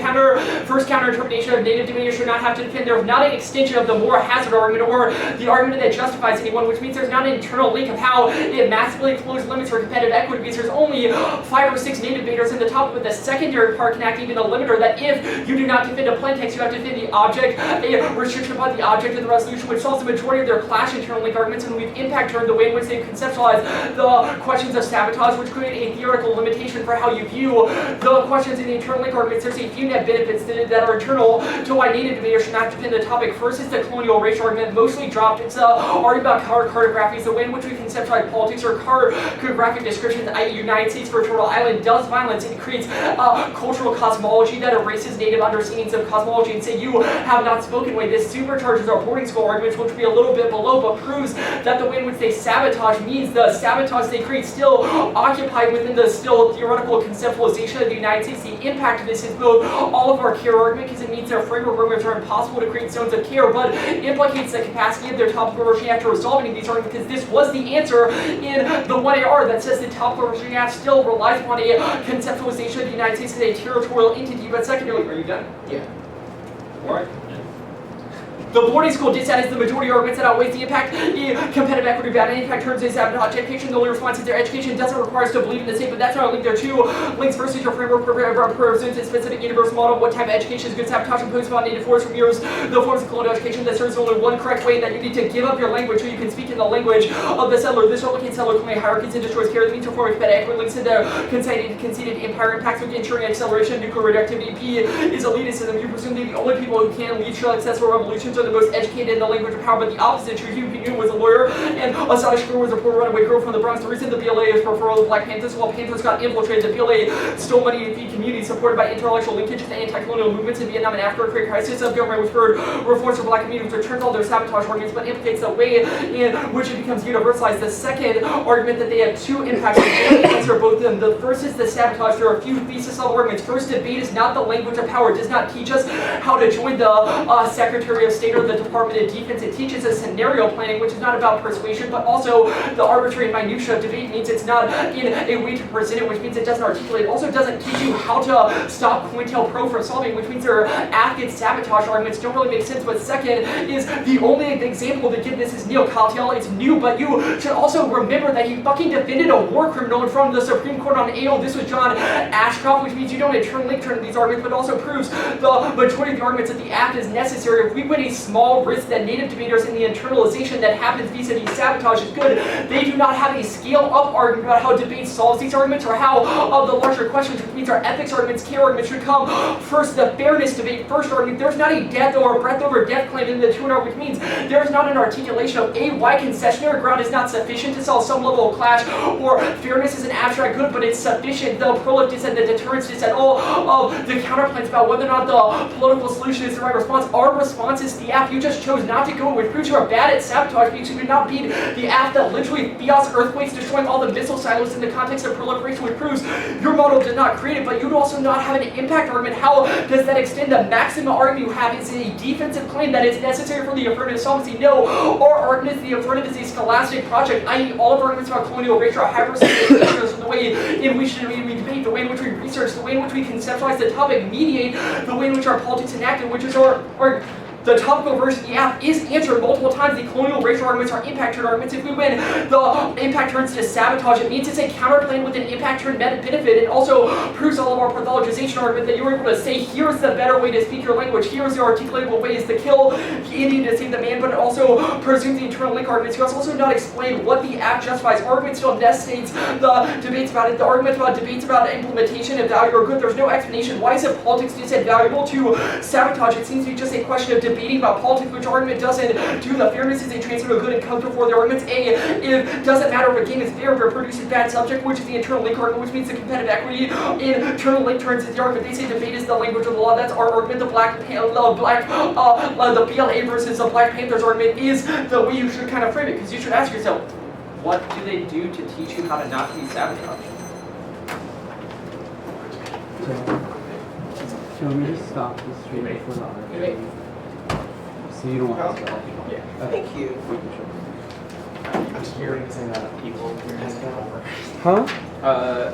D: first counter-interpretation of native dominion should not have to defend. There's not an extension of the moral hazard argument or the argument that justifies anyone, which means there's not an internal link of how it massively explodes limits for competitive equity because there's only 5 or 6 native debaters in the top, but the secondary part can act even a limiter that if you do not defend a plain text, you have to defend the object, a restriction upon the object of the resolution, which solves the majority of their clash internal link arguments, and we've impact turned the way in which they've conceptualized the questions of sabotage, which create a theoretical limitation for how you view the questions in the internal link arguments. There's a few net benefits that are internal to why native debaters should not defend the topic. First is the colonial racial argument, mostly dropped. It's argument about cartography. It's the way in which we conceptualize politics or cartographic descriptions, i.e. United States for a turtle island does violence. It creates cultural cosmology that erases native understandings of cosmology and say you have not spoken way. This supercharges our boarding school arguments, which would be a little bit below, but proves that the way in which they sabotage means the sabotage they create still occupied within the still theoretical conceptualization of the United States. The impact of this is both all of our care argument because it means their framework arguments are impossible to create zones of care, but implicates the capacity of their topical version after resolving these arguments because this was the answer in the 1AR that says the topical version still relies upon a conceptualization of the United States as a territorial entity, but secondarily, are you done?
H: Yeah.
D: Alright. The boarding school dissat is the majority arguments that outweighs the impact. The competitive equity bad impact turns is sabotage education. The only response is their education doesn't require us to believe in the state, but that's not a link. There are two links. First is your framework presents a specific universal model. What type of education is good? Sabotage imposed upon native forms from yours. The forms of colonial education that serves only one correct way, that you need to give up your language so you can speak in the language of the settler. This replicates settler colonial hierarchies and destroys care. The means to form competitive equity links into conceded empire impacts with ensuring acceleration of nuclear reactivity. P is elitism. You presume the only people who can lead successful revolutions are the most educated in the language of power, but the opposite true. Hugh Newton was a lawyer, and Asada Shakur was a poor runaway girl from the Bronx. The reason the PLA is preferred to Black Panthers, while Panthers got infiltrated, the PLA stole money to feed communities supported by intellectual linkages to anti-colonial movements in Vietnam and after a great crisis of government which heard reforms for Black communities, returns all their sabotage arguments, but implicates the way in which it becomes universalized. The second argument that they have two impacts, and answer both of them. The first is the sabotage. There are a few thesis level arguments. First, debate is not the language of power. It does not teach us how to join the Secretary of State Administrator of the Department of Defense. It teaches us scenario planning, which is not about persuasion, but also the arbitrary minutia of debate means it's not in a way to present it, which means it doesn't articulate. It also doesn't teach you how to stop COINTELPRO from solving, which means their active sabotage arguments don't really make sense. But second is the only example to give this is Neil Katyal. It's new, but you should also remember that he fucking defended a war criminal in front of the Supreme Court on AO. This was John Ashcroft, which means you don't internally turn these arguments, but also proves the majority of the arguments that the act is necessary. If we win a small risk that native debaters in the internalization that happens vis-a-vis sabotage is good, they do not have a scale-up argument about how debate solves these arguments or how the larger questions, which means our ethics arguments, care arguments should come first. The fairness debate first argument. There's not a death or breadth over depth claim in the 2-hour, which means there's not an articulation of A, why concessionary ground is not sufficient to solve some level of clash, or fairness is an abstract good, but it's sufficient. The prolific dissent, the deterrence dissent, all of the counterpoints about whether or not the political solution is the right response. Our response is the app. You just chose not to go, which proves you are bad at sabotage because you did not beat the app that literally fiats earthquakes, destroying all the missile silos in the context of proliferation, which proves your model did not create it, but you'd also not have an impact argument. How does that extend? The maximum argument you have is a defensive claim that it's necessary for the affirmative solvency. No, our argument is the affirmative is a scholastic project, i.e. all of our arguments about colonial racial are hypersecularized the way in which we debate, the way in which we research, the way in which we conceptualize the topic, mediate the way in which our politics enacted, which is our the topical version of the app is answered multiple times. The colonial racial arguments are impact turn arguments. If we win, the impact turns to sabotage. It means it's a counterplan with an impact turn benefit. It also proves all of our pathologization argument that you were able to say, here's the better way to speak your language, here's the articulatable ways to kill the Indian to save the man, but it also presumes the internal link arguments. You also not explain what the app justifies. Argument still necessitates the debates about it. The argument about debates about implementation and value are good. There's no explanation. Why is it politics dissent valuable to sabotage? It seems to be just a question of debating about politics, which argument doesn't do the fairness is a transfer of good and comes before the arguments. A, it doesn't matter if a game is fair if it produces bad subject, which is the internal link argument, which means the competitive equity in internal link turns is the argument. They say debate is the language of the law. That's our argument. The the BLA versus the Black Panthers argument is the way you should kind of frame it, because you should ask yourself, what do they do to teach you how to not be sabotaged?
C: Do you want me to stop the stream before the article? So you don't want to stop?
A: Yeah. Thank you.
I: I'm just hearing saying that people.
C: Huh?